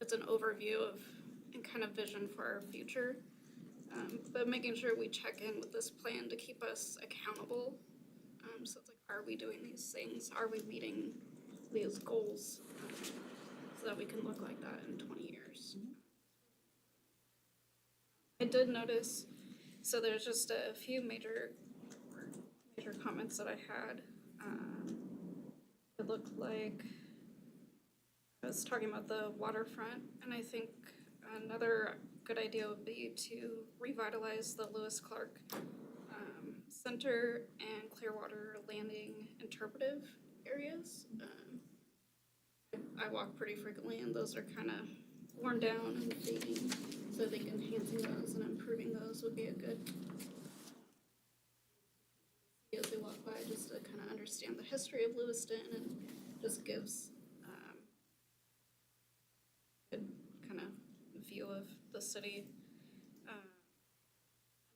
it's an overview of and kind of vision for our future. But making sure we check in with this plan to keep us accountable. So it's like, are we doing these things? Are we meeting these goals? So that we can look like that in 20 years. I did notice, so there's just a few major comments that I had. It looked like I was talking about the waterfront, and I think another good idea would be to revitalize the Lewis Clark Center and Clearwater Landing interpretive areas. I walk pretty frequently, and those are kind of worn down and fading, so I think enhancing those and improving those would be a good as we walk by, just to kind of understand the history of Lewiston, and just gives good kind of view of the city.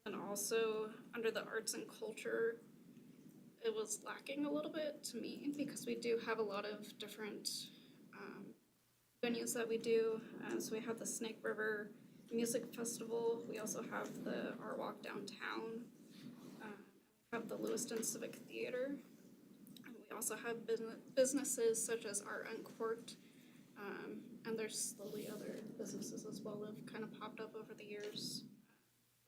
And also under the arts and culture, it was lacking a little bit to me because we do have a lot of different venues that we do. So we have the Snake River Music Festival. We also have the Art Walk downtown. We have the Lewiston Civic Theater. And we also have businesses such as Art and Court. And there's slowly other businesses as well that have kind of popped up over the years.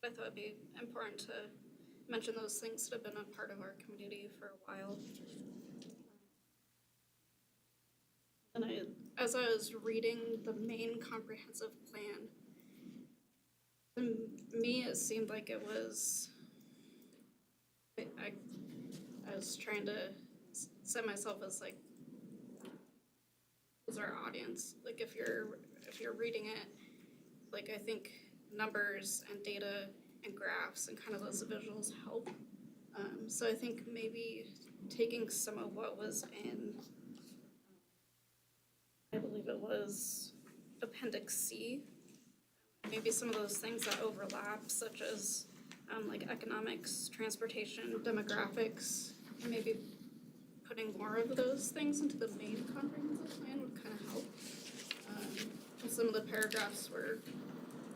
But I thought it'd be important to mention those things that have been a part of our community for a while. And as I was reading the main comprehensive plan, to me it seemed like it was, I was trying to set myself as like, who's our audience? Like if you're reading it, like I think numbers and data and graphs and kind of those visuals help. So I think maybe taking some of what was in, I believe it was Appendix C, maybe some of those things that overlap, such as like economics, transportation, demographics, and maybe putting more of those things into the main comprehensive plan would kind of help. And some of the paragraphs were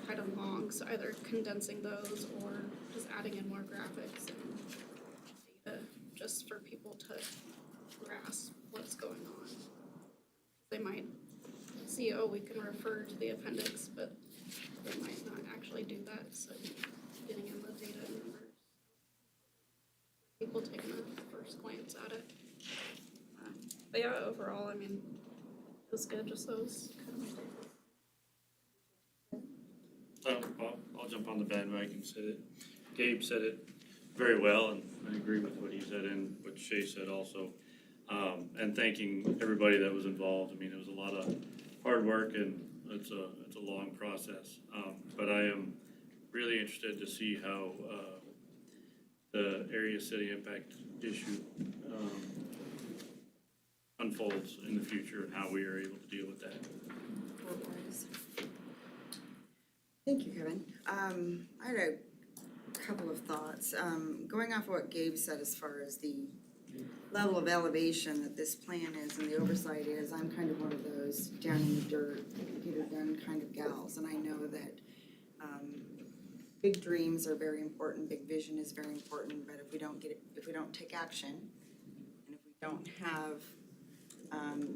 kind of long, so either condensing those or just adding in more graphics and data just for people to grasp what's going on. They might see, oh, we can refer to the appendix, but they might not actually do that, so getting in the data and numbers. People taking a first glance at it. But yeah, overall, I mean, it was good, just those kind of I'll jump on the bandwagon, said it. Gabe said it very well, and I agree with what he said and what Shay said also. And thanking everybody that was involved. I mean, it was a lot of hard work, and it's a long process. But I am really interested to see how the area city impact issue unfolds in the future and how we are able to deal with that. Thank you, Kevin. I had a couple of thoughts. Going off of what Gabe said as far as the level of elevation that this plan is and the oversight is, I'm kind of one of those down in the dirt, get it done kind of gals. And I know that big dreams are very important, big vision is very important, but if we don't take action, and if we don't have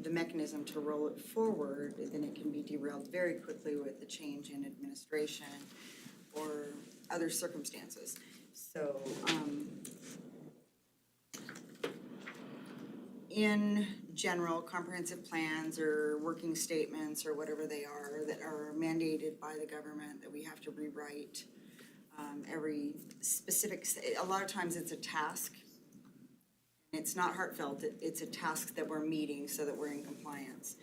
the mechanism to roll it forward, then it can be derailed very quickly with the change in administration or other circumstances. So, in general, comprehensive plans or working statements or whatever they are that are mandated by the government that we have to rewrite every specific, a lot of times it's a task. It's not heartfelt, it's a task that we're meeting so that we're in compliance.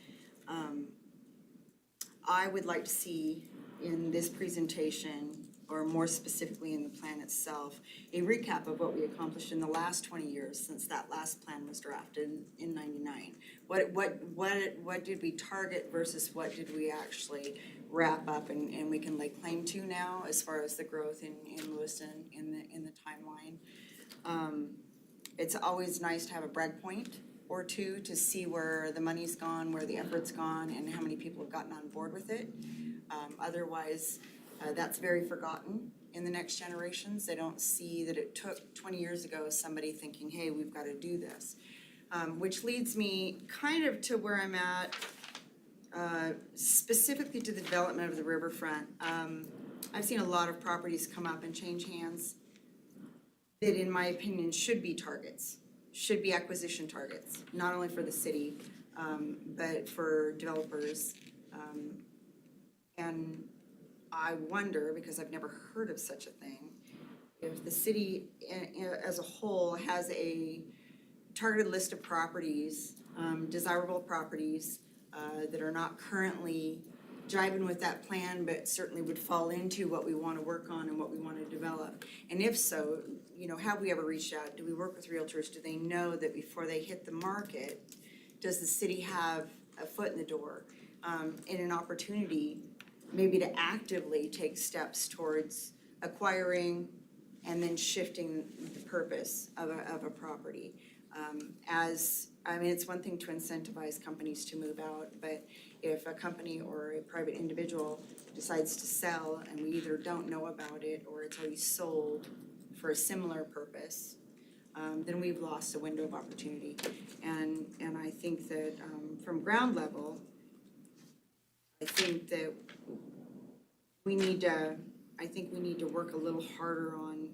I would like to see in this presentation, or more specifically in the plan itself, a recap of what we accomplished in the last 20 years since that last plan was drafted in '99. What did we target versus what did we actually wrap up and we can lay claim to now as far as the growth in Lewiston in the timeline. It's always nice to have a break point or two to see where the money's gone, where the effort's gone, and how many people have gotten on board with it. Otherwise, that's very forgotten in the next generations. They don't see that it took 20 years ago somebody thinking, hey, we've got to do this. Which leads me kind of to where I'm at, specifically to the development of the riverfront. I've seen a lot of properties come up and change hands that, in my opinion, should be targets, should be acquisition targets, not only for the city, but for developers. And I wonder, because I've never heard of such a thing, if the city as a whole has a targeted list of properties, desirable properties, that are not currently jiving with that plan, but certainly would fall into what we want to work on and what we want to develop. And if so, have we ever reached out? Do we work with realtors? Do they know that before they hit the market, does the city have a foot in the door, in an opportunity maybe to actively take steps towards acquiring and then shifting the purpose of a property? It's one thing to incentivize companies to move out, but if a company or a private individual decides to sell and we either don't know about it or it's already sold for a similar purpose, then we've lost a window of opportunity. And I think that from ground level, I think we need to work a little harder on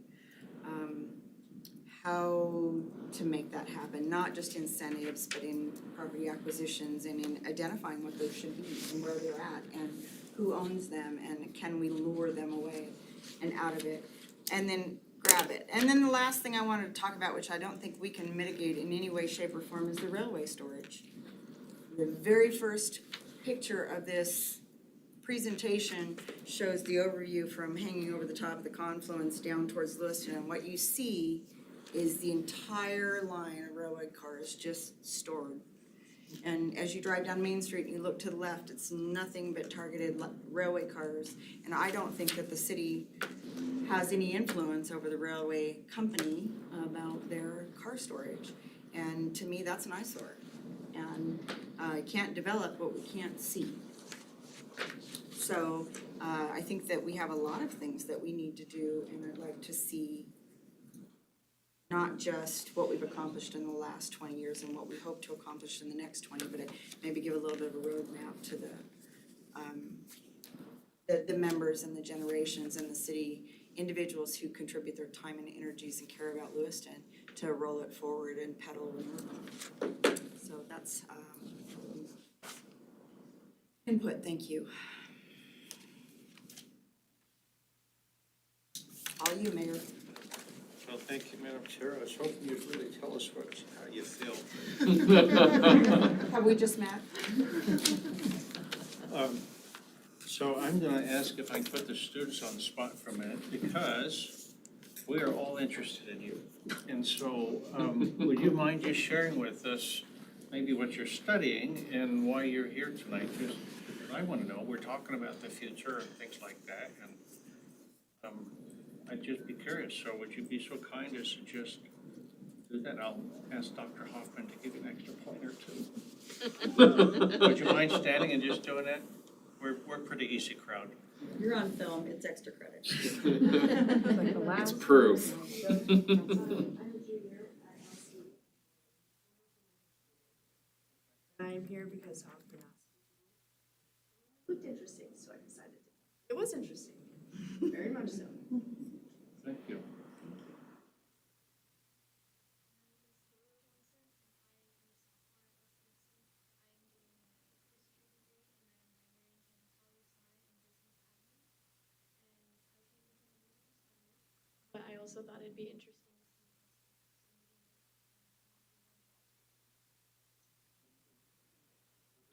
how to make that happen, not just incentives, but in property acquisitions and in identifying what those should be and where they're at and who owns them and can we lure them away and out of it and then grab it. And then the last thing I wanted to talk about, which I don't think we can mitigate in any way, shape, or form, is the railway storage. The very first picture of this presentation shows the overview from hanging over the top of the confluence down towards Lewiston, and what you see is the entire line of railway cars just stored. And as you drive down Main Street and you look to the left, it's nothing but targeted railway cars. And I don't think that the city has any influence over the railway company about their car storage. And to me, that's an eyesore. And can't develop what we can't see. So I think that we have a lot of things that we need to do, and I'd like to see not just what we've accomplished in the last 20 years and what we hope to accomplish in the next 20, but maybe give a little bit of a roadmap to the members and the generations and the city individuals who contribute their time and energies and care about Lewiston to roll it forward and pedal and work on. So that's input. Thank you. All you, Mayor. Well, thank you, Madam Chair. I was hoping you'd really tell us how you feel. Have we just met? So I'm going to ask if I can put the students on the spot for a minute, because we are all interested in you. And so would you mind just sharing with us maybe what you're studying and why you're here tonight? Because I want to know. We're talking about the future and things like that. And I'd just be curious. So would you be so kind as to just do that? I'll ask Dr. Hoffman to give you an extra point or two. Would you mind standing and just doing that? We're a pretty easy crowd. You're on film. It's extra credit. It's proof. I'm here because Hoffman asked. It looked interesting, so I decided to. It was interesting, very much so. Thank you. But I also thought it'd be interesting.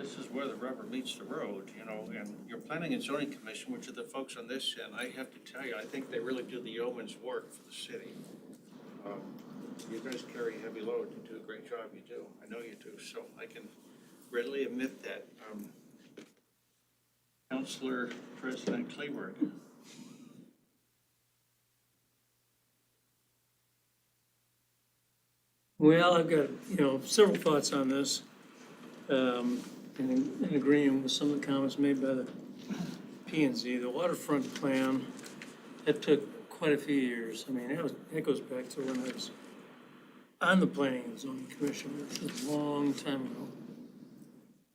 this is where the rubber meets the road, you know, and your planning and zoning commission, which are the folks on this end, I have to tell you, I think they really do the yeoman's work for the city. You guys carry a heavy load, you do a great job, you do, I know you do, so I can readily admit that. Councilor President Kleberg. Well, I've got, several thoughts on this, in agreeing with some of the comments made by the P and Z. The waterfront plan, that took quite a few years. I mean, that goes back to when I was on the Planning and Zoning Commission, which was a long time ago.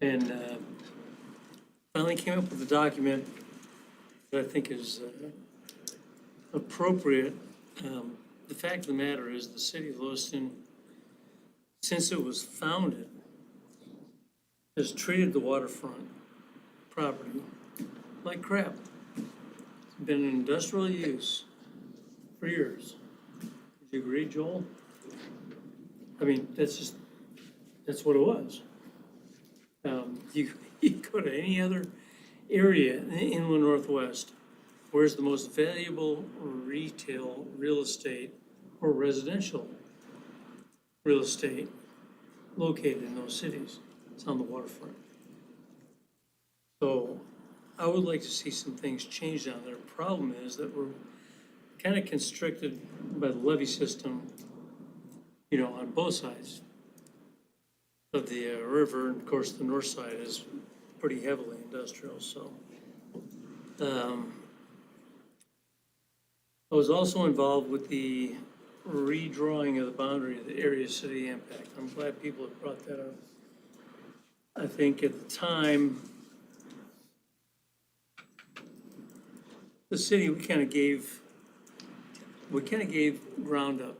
And finally came up with a document that I think is appropriate. The fact of the matter is the city of Lewiston, since it was founded, has treated the waterfront property like crap. It's been an industrial use for years. Would you agree, Joel? I mean, that's what it was. You go to any other area in the inland Northwest, where's the most valuable retail real estate or residential real estate located in those cities? It's on the waterfront. So I would like to see some things changed down there. Problem is that we're kind of constricted by the levee system, on both sides of the river. And of course, the north side is pretty heavily industrial, so. I was also involved with the redrawing of the boundary of the area city impact. I'm glad people have brought that up. I think at the time, the city, we kind of gave ground up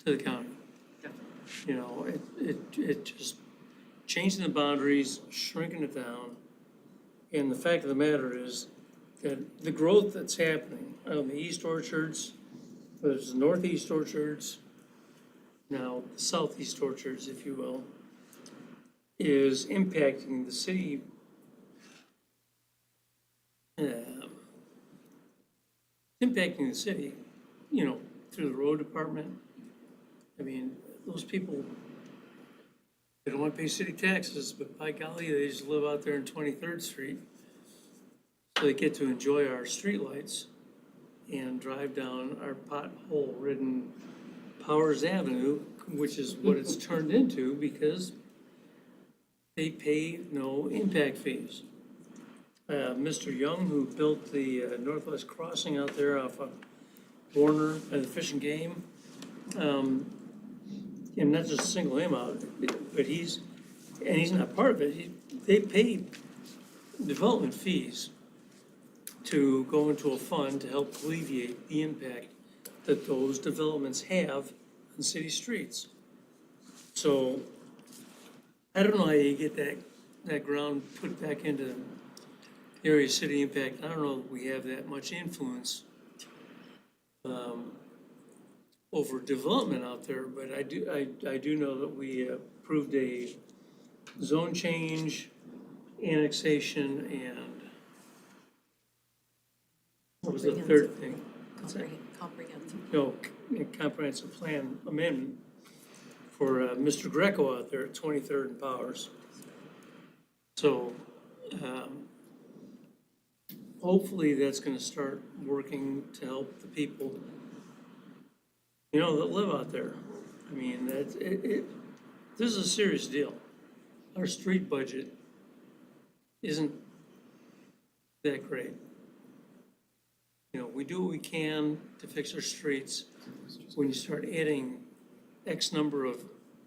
to the county. It just changing the boundaries, shrinking it down. And the fact of the matter is that the growth that's happening on the east orchards, there's the northeast orchards, now the southeast orchards, if you will, is impacting the city through the road department. I mean, those people, they don't want to pay city taxes, but by golly, they just live out there in 23rd Street. So they get to enjoy our streetlights and drive down our pothole-ridden Powers Avenue, which is what it's turned into because they pay no impact fees. Mr. Young, who built the Northwest Crossing out there off of Warner and the Fish and Game, and not just single him out, but he's not part of it. They pay development fees to go into a fund to help alleviate the impact that those developments have on city streets. So I don't know how you get that ground put back into area city impact. I don't know if we have that much influence over development out there, but I do know that we approved a zone change, annexation, and what was the third thing? Comprehensive. No, comprehensive plan amendment for Mr. Greco out there at 23rd and Powers. So hopefully that's going to start working to help the people, that live out there. I mean, this is a serious deal. Our street budget isn't that great. We do what we can to fix our streets. When you start adding X number of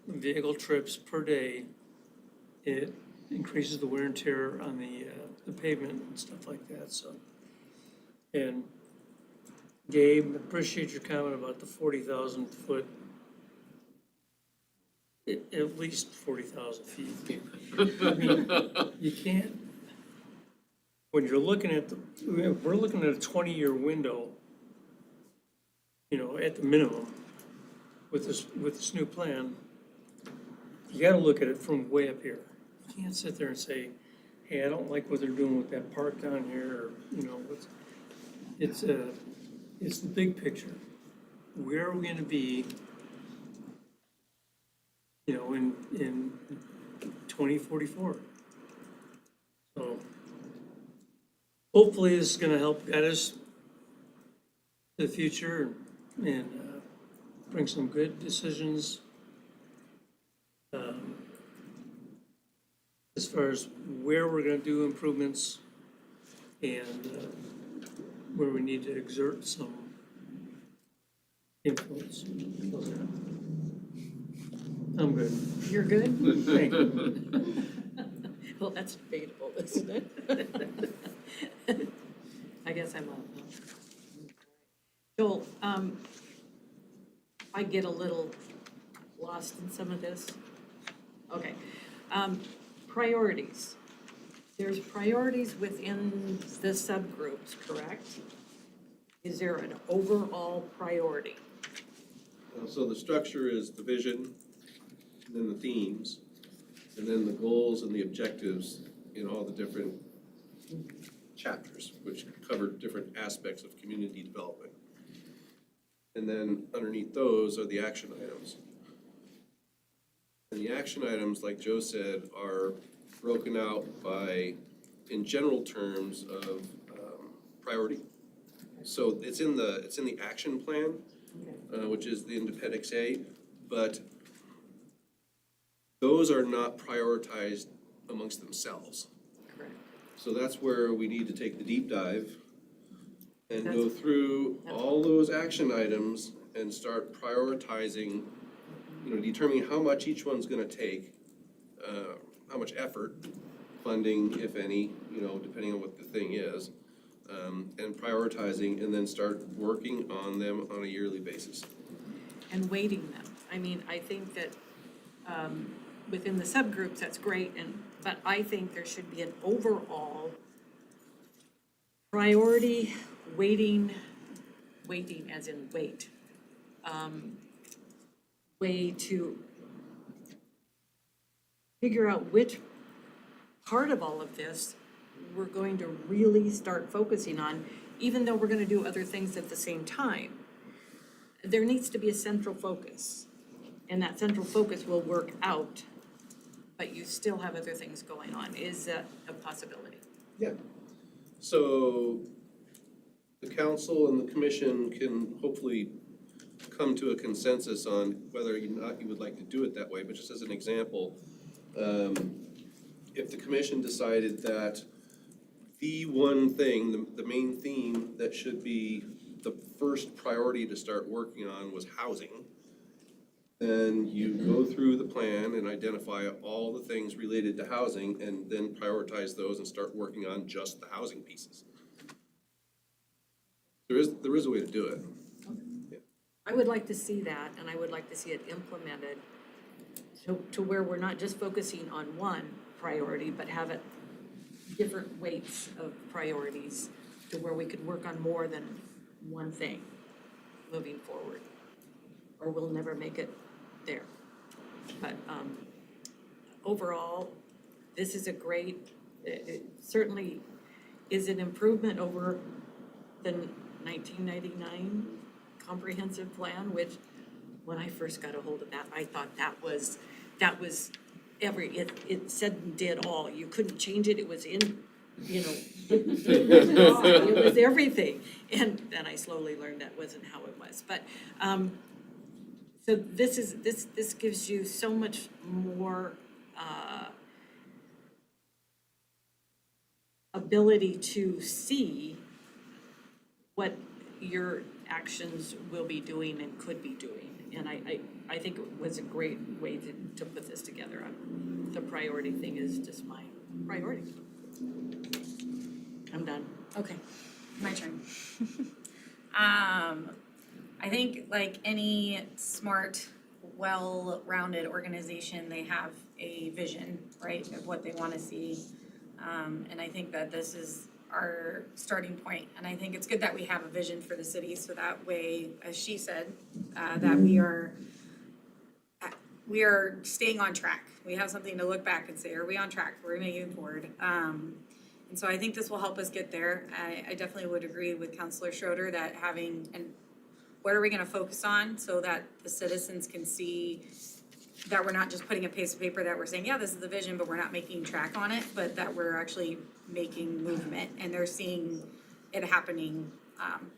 vehicle trips per day, it increases the wear and tear on the pavement and stuff like that, so. And Gabe, appreciate your comment about the 40,000 foot, at least 40,000 feet. I mean, you can't, when you're looking at we're looking at a 20-year window, at the minimum, with this new plan, you gotta look at it from way up here. can't sit there and say, hey, I don't like what they're doing with that park down here, or, you know, it's the big picture. Where are we gonna be, you know, in 2044? So hopefully this is gonna help guide us to the future and bring some good decisions as far as where we're gonna do improvements and where we need to exert some influence. I'm good. You're good? Thank you. Well, that's debatable, isn't it? I guess I'm on. Joel, I get a little lost in some of this. Okay. Priorities. There's priorities within the subgroups, correct? Is there an overall priority? So the structure is the vision, and then the themes, and then the goals and the objectives in all the different chapters, which cover different aspects of community development. And then underneath those are the action items. And the action items, like Joe said, are broken out by, in general terms of priority. So it's in the action plan, which is the Appendix A, but those are not prioritized amongst themselves. Correct. So that's where we need to take the deep dive and go That's- through all those action items and start prioritizing, you know, determining how much each one's gonna take, how much effort, funding, if any, you know, depending on what the thing is, and prioritizing, and then start working on them on a yearly basis. And weighting them. I mean, I think that within the subgroups, that's great, but I think there should be an overall priority weighting as in weight, way to figure out which part of all of this we're going to really start focusing on, even though we're gonna do other things at the same time. There needs to be a central focus, and that central focus will work out, but you still have other things going on. Is that a possibility? Yeah. So the council and the commission can hopefully come to a consensus on whether or not you would like to do it that way, but just as an example, if the commission decided that the one thing, the main theme that should be the first priority to start working on was housing, then you go through the plan and identify all the things related to housing and then prioritize those and start working on just the housing pieces. There is a way to do it. I would like to see that, and I would like to see it implemented to where we're not just focusing on one priority, but have it different weights of priorities to where we could work on more than one thing moving forward, or we'll never make it there. But overall, this is a great, it certainly is an improvement over the 1999 comprehensive plan, which when I first got a hold of that, I thought that was it said and did all. You couldn't change it. It was in, you know, it was everything. And then I slowly learned that wasn't how it was. But so this gives you so much more ability to see what your actions will be doing and could be doing. And I think it was a great way to put this together. The priority thing is just my priority. I'm done. Okay, my turn. I think like any smart, well-rounded organization, they have a vision, right, of what they want to see. And I think that this is our starting point. And I think it's good that we have a vision for the city, so that way, as she said, that we are we are staying on track. We have something to look back and say, are we on track? Are we moving forward? And so I think this will help us get there. I definitely would agree with Councilor Schroeder that what are we gonna focus on so that the citizens can see that we're not just putting a piece of paper that we're saying, yeah, this is the vision, but we're not making track on it, but that we're actually making movement and they're seeing it happening,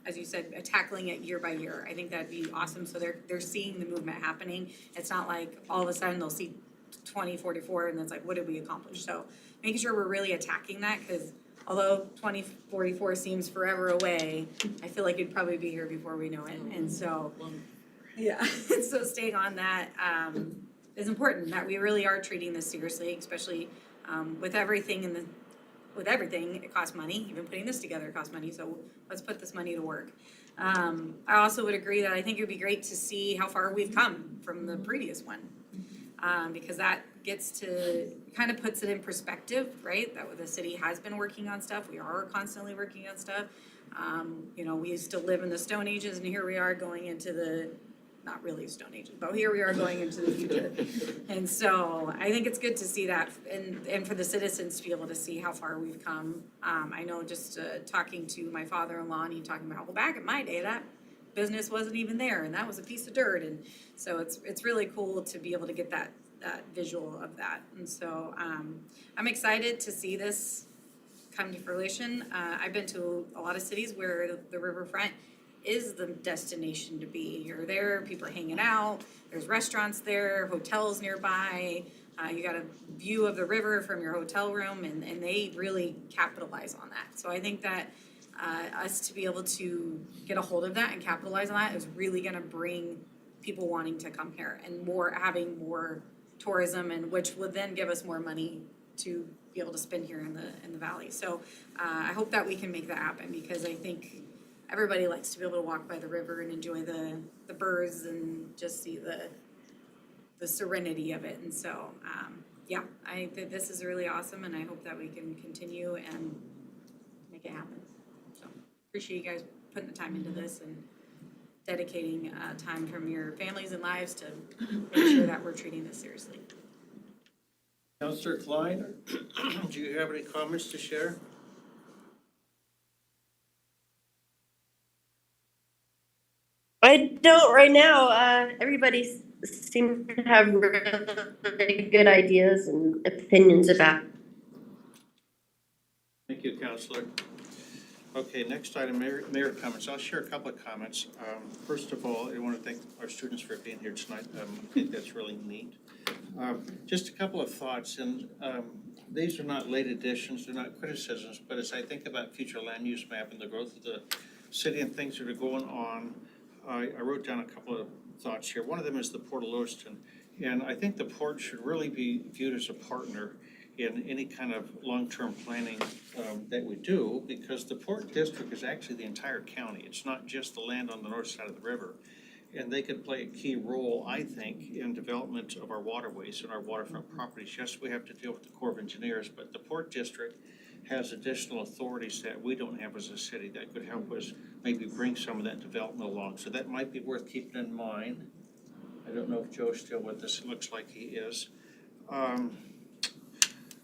as you said, tackling it year by year. I think that'd be awesome. So they're seeing the movement happening. It's not like all of a sudden they'll see 2044 and it's like, what did we accomplish? So making sure we're really attacking that, because although 2044 seems forever away, I feel like it'd probably be here before we know it. And so, yeah, so staying on that is important, that we really are treating this seriously, especially with everything it costs money. Even putting this together costs money, so let's put this money to work. I also would agree that I think it would be great to see how far we've come from the previous one. Because that kind of puts it in perspective, right? That the city has been working on stuff, we are constantly working on stuff. We used to live in the Stone Ages and here we are going into the, not really Stone Ages, but here we are going into the future. And so I think it's good to see that and for the citizens to be able to see how far we've come. I know just talking to my father-in-law and he talking about, well, back in my day, that business wasn't even there and that was a piece of dirt. And so it's really cool to be able to get that visual of that. And so I'm excited to see this come to fruition. I've been to a lot of cities where the riverfront is the destination to be. You're there, people are hanging out, there's restaurants there, hotels nearby, you got a view of the river from your hotel room, and they really capitalize on that. So I think that us to be able to get a hold of that and capitalize on that is really gonna bring people wanting to come here and having more tourism, and which would then give us more money to be able to spend here in the valley. So I hope that we can make that happen, because I think everybody likes to be able to walk by the river and enjoy the birds and just see the serenity of it. And so, I think this is really awesome, and I hope that we can continue and make it happen. So appreciate you guys putting the time into this and dedicating time from your families and lives to make sure that we're treating this seriously. Councilor Klein, do you have any comments to share? I don't right now. Everybody seems to have really good ideas and opinions about. Thank you, Councilor. Okay, next item, mayor comments. I'll share a couple of comments. First of all, I want to thank our students for being here tonight. I think that's really neat. Just a couple of thoughts, and these are not late additions, they're not criticisms, but as I think about future land use map and the growth of the city and things that are going on, I wrote down a couple of thoughts here. One of them is the Port of Lewiston, and I think the port should really be viewed as a partner in any kind of long-term planning that we do, because the Port District is actually the entire county. It's not just the land on the north side of the river. And they could play a key role, I think, in development of our waterways and our waterfront properties. Yes, we have to deal with the Corps of Engineers, but the Port District has additional authorities that we don't have as a city that could help us maybe bring some of that development along. So that might be worth keeping in mind. I don't know if Joe's still with us. It looks like he is.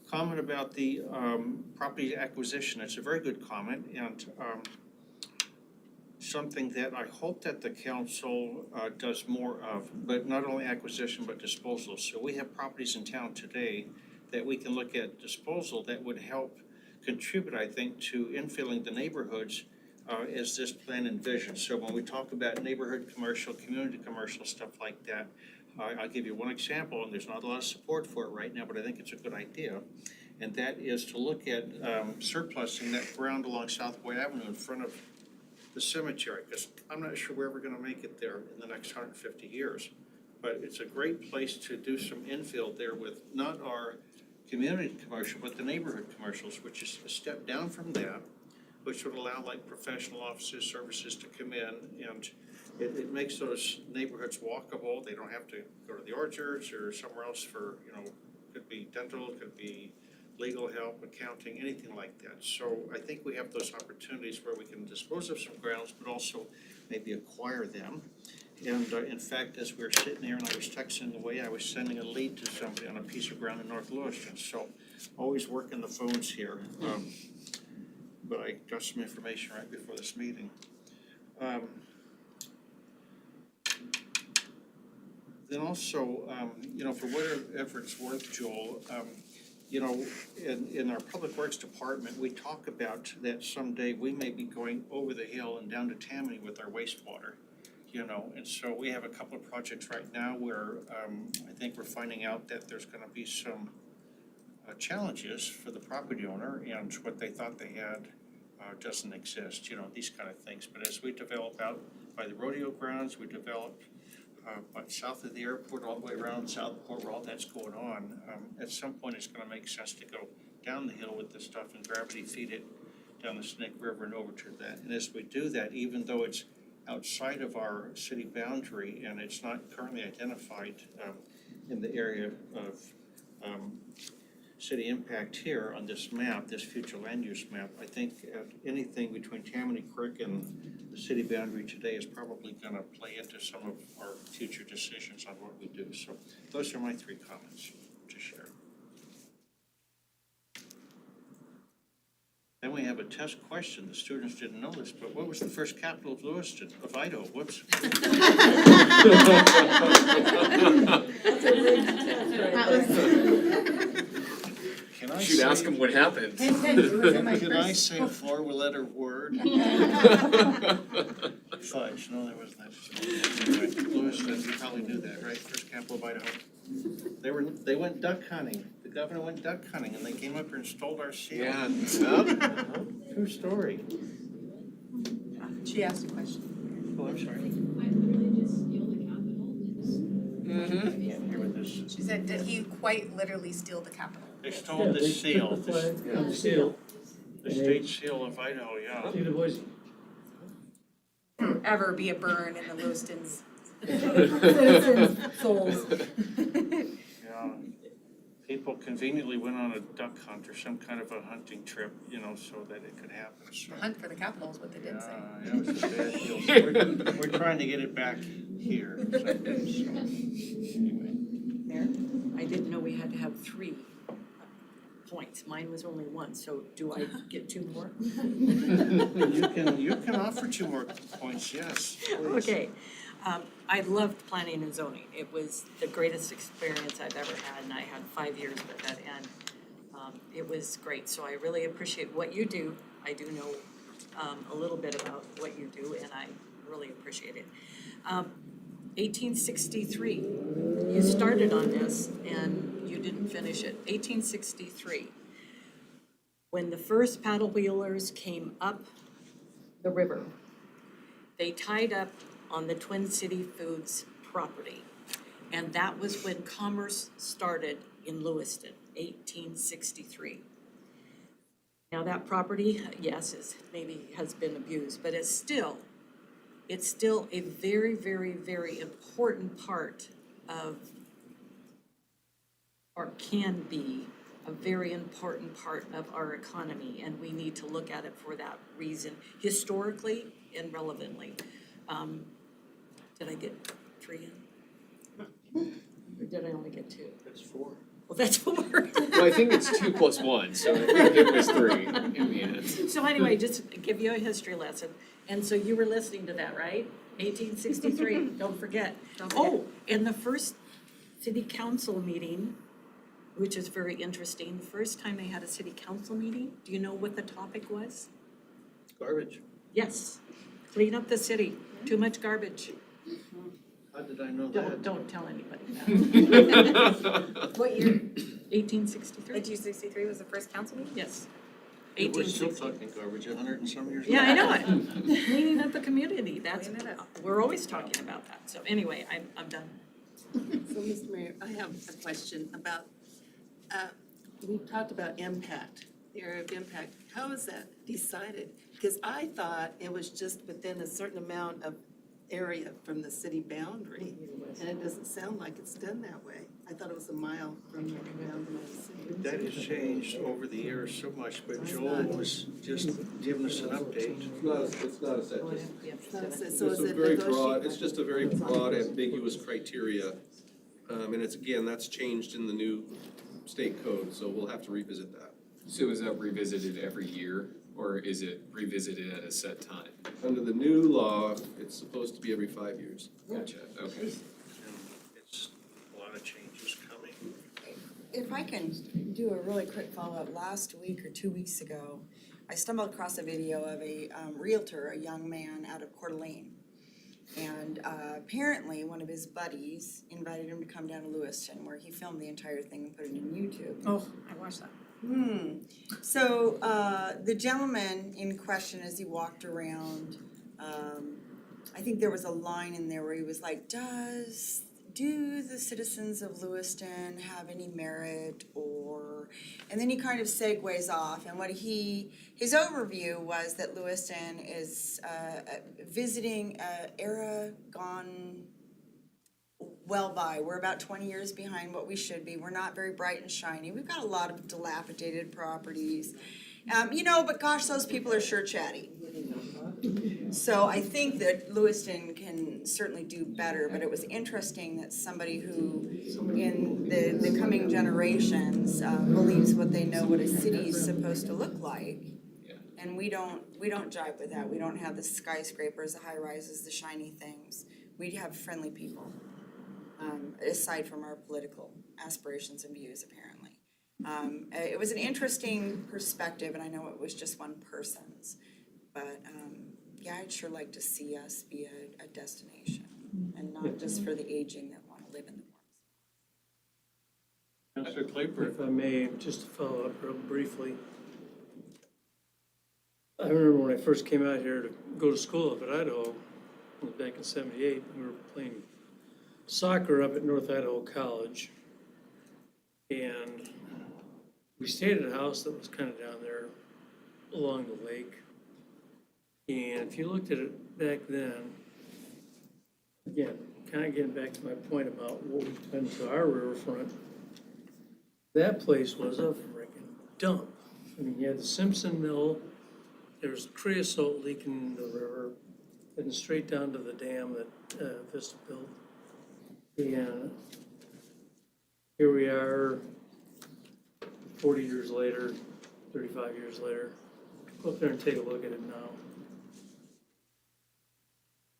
Comment about the property acquisition. It's a very good comment, and something that I hope that the council does more of, but not only acquisition, but disposal. So we have properties in town today that we can look at disposal that would help contribute, I think, to infilling the neighborhoods as this plan envisions. So when we talk about neighborhood commercial, community commercial, stuff like that, I'll give you one example, and there's not a lot of support for it right now, but I think it's a good idea. And that is to look at surplusing that ground along Southway Avenue in front of the cemetery, because I'm not sure we're ever going to make it there in the next 150 years. But it's a great place to do some infill there with not our community commercial, but the neighborhood commercials, which is a step down from that, which would allow like professional offices, services to come in, and it makes those neighborhoods walkable. They don't have to go to the orchards or somewhere else for, could be dental, could be legal help, accounting, anything like that. So I think we have those opportunities where we can dispose of some grounds, but also maybe acquire them. And in fact, as we were sitting there and I was texting away, I was sending a lead to somebody on a piece of ground in North Lewiston. So always working the phones here. But I got some information right before this meeting. Then also, for whatever it's worth, Joel, in our Public Works Department, we talk about that someday we may be going over the hill and down to Tammany with our wastewater, and so we have a couple of projects right now where I think we're finding out that there's gonna be some challenges for the property owner, and what they thought they had doesn't exist, these kind of things. But as we develop out by the rodeo grounds, we develop south of the airport, all the way around Southport, where all that's going on, at some point it's gonna make sense to go down the hill with this stuff and gravity feed it down the Snake River and over to that. And as we do that, even though it's outside of our city boundary and it's not currently identified in the area of city impact here on this map, this future land use map, I think anything between Tammany Creek and the city boundary today is probably gonna play into some of our future decisions on what we do. So those are my 3 comments to share. Then we have a test question. The students didn't know this, but what was the first capital of Lewiston, of Idaho? Whoops. Can I Should say, ask him what happened. can I say a 4-letter word? Fudge, no, that wasn't that. Anyway, Lewiston, you probably knew that, right? First capital of Idaho. They went duck hunting. The governor went duck hunting and they came up here and stole our seal. Yeah. True story. She asked a question. Oh, I'm sorry. Mm-hmm. Can't hear with this. She said, did he quite literally steal the capital? They stole the seal, The seal. the state seal of Idaho, yeah. See the voice. Ever be a burn in the Lewiston's souls. Yeah. People conveniently went on a duck hunt or some kind of a hunting trip, so that it could happen, so. Hunt for the capital is what they did say. Yeah, it was a bad deal. So we're trying to get it back here, so, anyway. Mayor, I didn't know we had to have 3 points. Mine was only 1, so do I get 2 more? You can offer 2 more points, yes, please. Okay. I loved planning and zoning. It was the greatest experience I've ever had, and I had 5 years with it, and it was great. So I really appreciate what you do. I do know a little bit about what you do, and I really appreciate it. 1863, you started on this, and you didn't finish it. 1863, when the first paddle wheelers came up the river, they tied up on the Twin City Foods property. And that was when commerce started in Lewiston, 1863. Now that property, yes, maybe has been abused, but it's still a very, very, very important part of, or can be a very important part of our economy, and we need to look at it for that reason, historically and relevantly. Did I get 3 in? Or did I only get 2? That's 4. Well, that's 4. Well, I think it's 2 plus 1, so I think it was 3 in the end. So anyway, just to give you a history lesson. And so you were listening to that, right? 1863, don't forget. Oh, and the first city council meeting, which is very interesting, the first time they had a city council meeting, do you know what the topic was? Garbage. Yes, clean up the city, too much garbage. How did I know that? Don't tell anybody that. What year? 1863, 1863 was the first council meeting? yes. We're still 1860. talking garbage 100 and some years Yeah, I know later. it. Cleaning up the community, that's, Clean it up. we're always talking about that. So anyway, I'm done. So, Mr. Mayor, I have a question about, we talked about impact, the area of impact. How is that decided? Because I thought it was just within a certain amount of area from the city boundary, and it doesn't sound like it's done that way. I thought it was a mile from the boundary of the city. that has changed over the years so much, but Joel was just giving us an update. It's not a set, just, So it's is a it very negotiable? broad, it's just a very broad ambiguous criteria. And it's, again, that's changed in the new state code, so we'll have to revisit that. So is that revisited every year, or is it revisited at a set time? Under the new law, it's supposed to be every 5 years. Gotcha, okay. And it's a lot of changes coming. If I can do a really quick follow-up, last week or 2 weeks ago, I stumbled across a video of a realtor, a young man out of Coeur d'Alene. And apparently, one of his buddies invited him to come down to Lewiston, where he filmed the entire thing and put it on YouTube. Oh, I watched that. So the gentleman in question, as he walked around, I think there was a line in there where he was like, do the citizens of Lewiston have any merit, or, and then he kind of segues off, and his overview was that Lewiston is visiting an era gone well by. We're about 20 years behind what we should be. We're not very bright and shiny. We've got a lot of dilapidated properties. But gosh, those people are sure chatty. So I think that Lewiston can certainly do better, but it was interesting that somebody who in the coming generations believes what they know what a city is supposed to look like. And we don't jive with that. We don't have the skyscrapers, the high rises, the shiny things. We have friendly people. Aside from our political aspirations and views, apparently. It was an interesting perspective, and I know it was just one person's, but I'd sure like to see us be a destination, and not just for the aging that want to live in the warm. Councilor Claiborne. If I may, just to follow up real briefly. I remember when I first came out here to go to school up at Idaho, it was back in '78, we were playing soccer up at North Idaho College. And we stayed at a house that was kind of down there along the lake. And if you looked at it back then, again, kind of getting back to my point about what we've done to our riverfront, that place was a freaking dump. I mean, you had the Simpson Mill, there was creosote leaking in the river, heading straight down to the dam that Vista built. And here we are, 40 years later, 35 years later. Go up there and take a look at it now.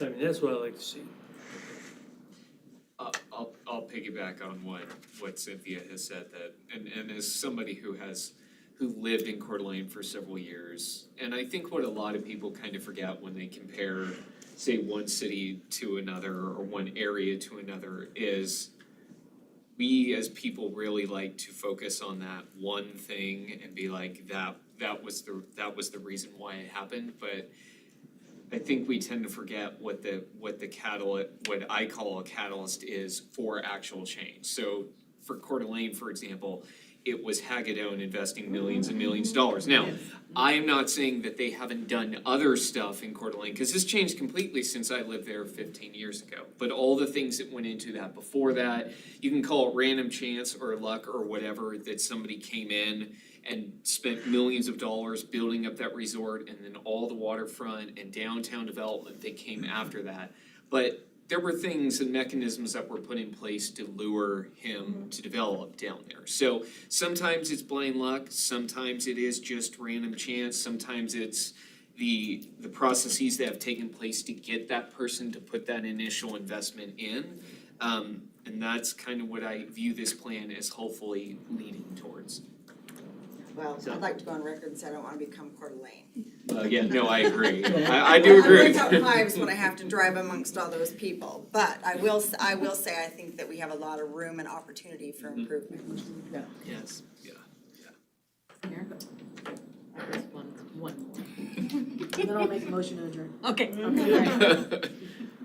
I mean, that's what I like to see. I'll piggyback on what Cynthia has said, that, and as somebody who lived in Coeur d'Alene for several years, and I think what a lot of people kind of forget when they compare, say, one city to another or one area to another, is we as people really like to focus on that one thing and be like, that was the reason why it happened. But I think we tend to forget what the catalyst, what I call a catalyst, is for actual change. So for Coeur d'Alene, for example, it was Hagedorn investing millions and millions of dollars. Now, I am not saying that they haven't done other stuff in Coeur d'Alene, because this changed completely since I lived there 15 years ago. But all the things that went into that before that, you can call it random chance or luck or whatever, that somebody came in and spent millions of dollars building up that resort, and then all the waterfront and downtown development that came after that. But there were things and mechanisms that were put in place to lure him to develop down there. So sometimes it's blind luck, sometimes it is just random chance, sometimes it's the processes that have taken place to get that person to put that initial investment in. And that's kind of what I view this plan as hopefully leading towards. Well, I'd like to go on record and say I don't want to become Coeur d'Alene. Yeah, no, I agree. I do agree. I rent out hives when I have to drive amongst all those people, but I will say I think that we have a lot of room and opportunity for improvement. Yes, yeah. One more. And then I'll make a motion to adjourn. Okay.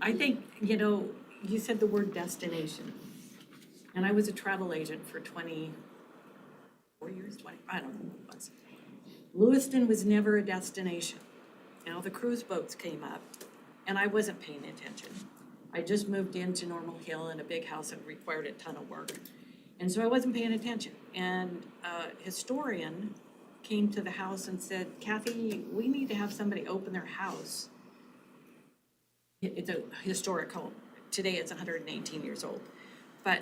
I think, you said the word destination. And I was a travel agent for 24 years, I don't know what it was. Lewiston was never a destination. Now the cruise boats came up and I wasn't paying attention. I just moved into Normal Hill in a big house that required a ton of work. And so I wasn't paying attention. And a historian came to the house and said, Kathy, we need to have somebody open their house. It's a historic home. Today it's 118 years old. But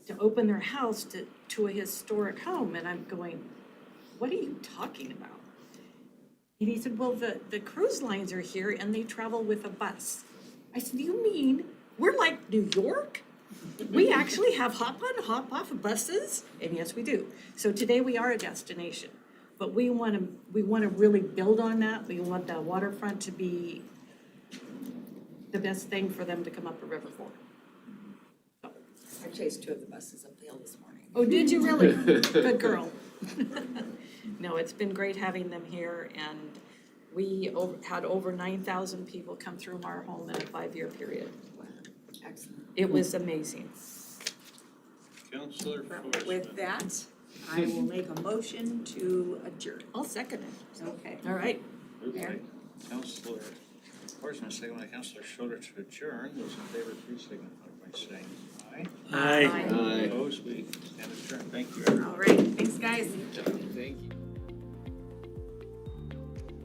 to open their house to a historic home, and I'm going, what are you talking about? And he said, well, the cruise lines are here and they travel with a bus. I said, you mean we're like New York? We actually have hop on, hop off buses? And yes, we do. So today we are a destination, but we want to really build on that. We want the waterfront to be the best thing for them to come up the river for. I chased 2 of the buses up the hill this morning. Oh, did you really? Good girl. No, it's been great having them here, and we had over 9,000 people come through our home in a 5-year period. Excellent. It was amazing. Counselor Forstman. With that, I will make a motion to adjourn. I'll second it. Okay. All right. Moved by Counselor Forstman, second by Counselor Schroeder to adjourn. Those in favor, please signify by saying aye. Aye. Aye. Opposed, we stand adjourned. Thank you, everyone. All right, thanks, guys. Thank you.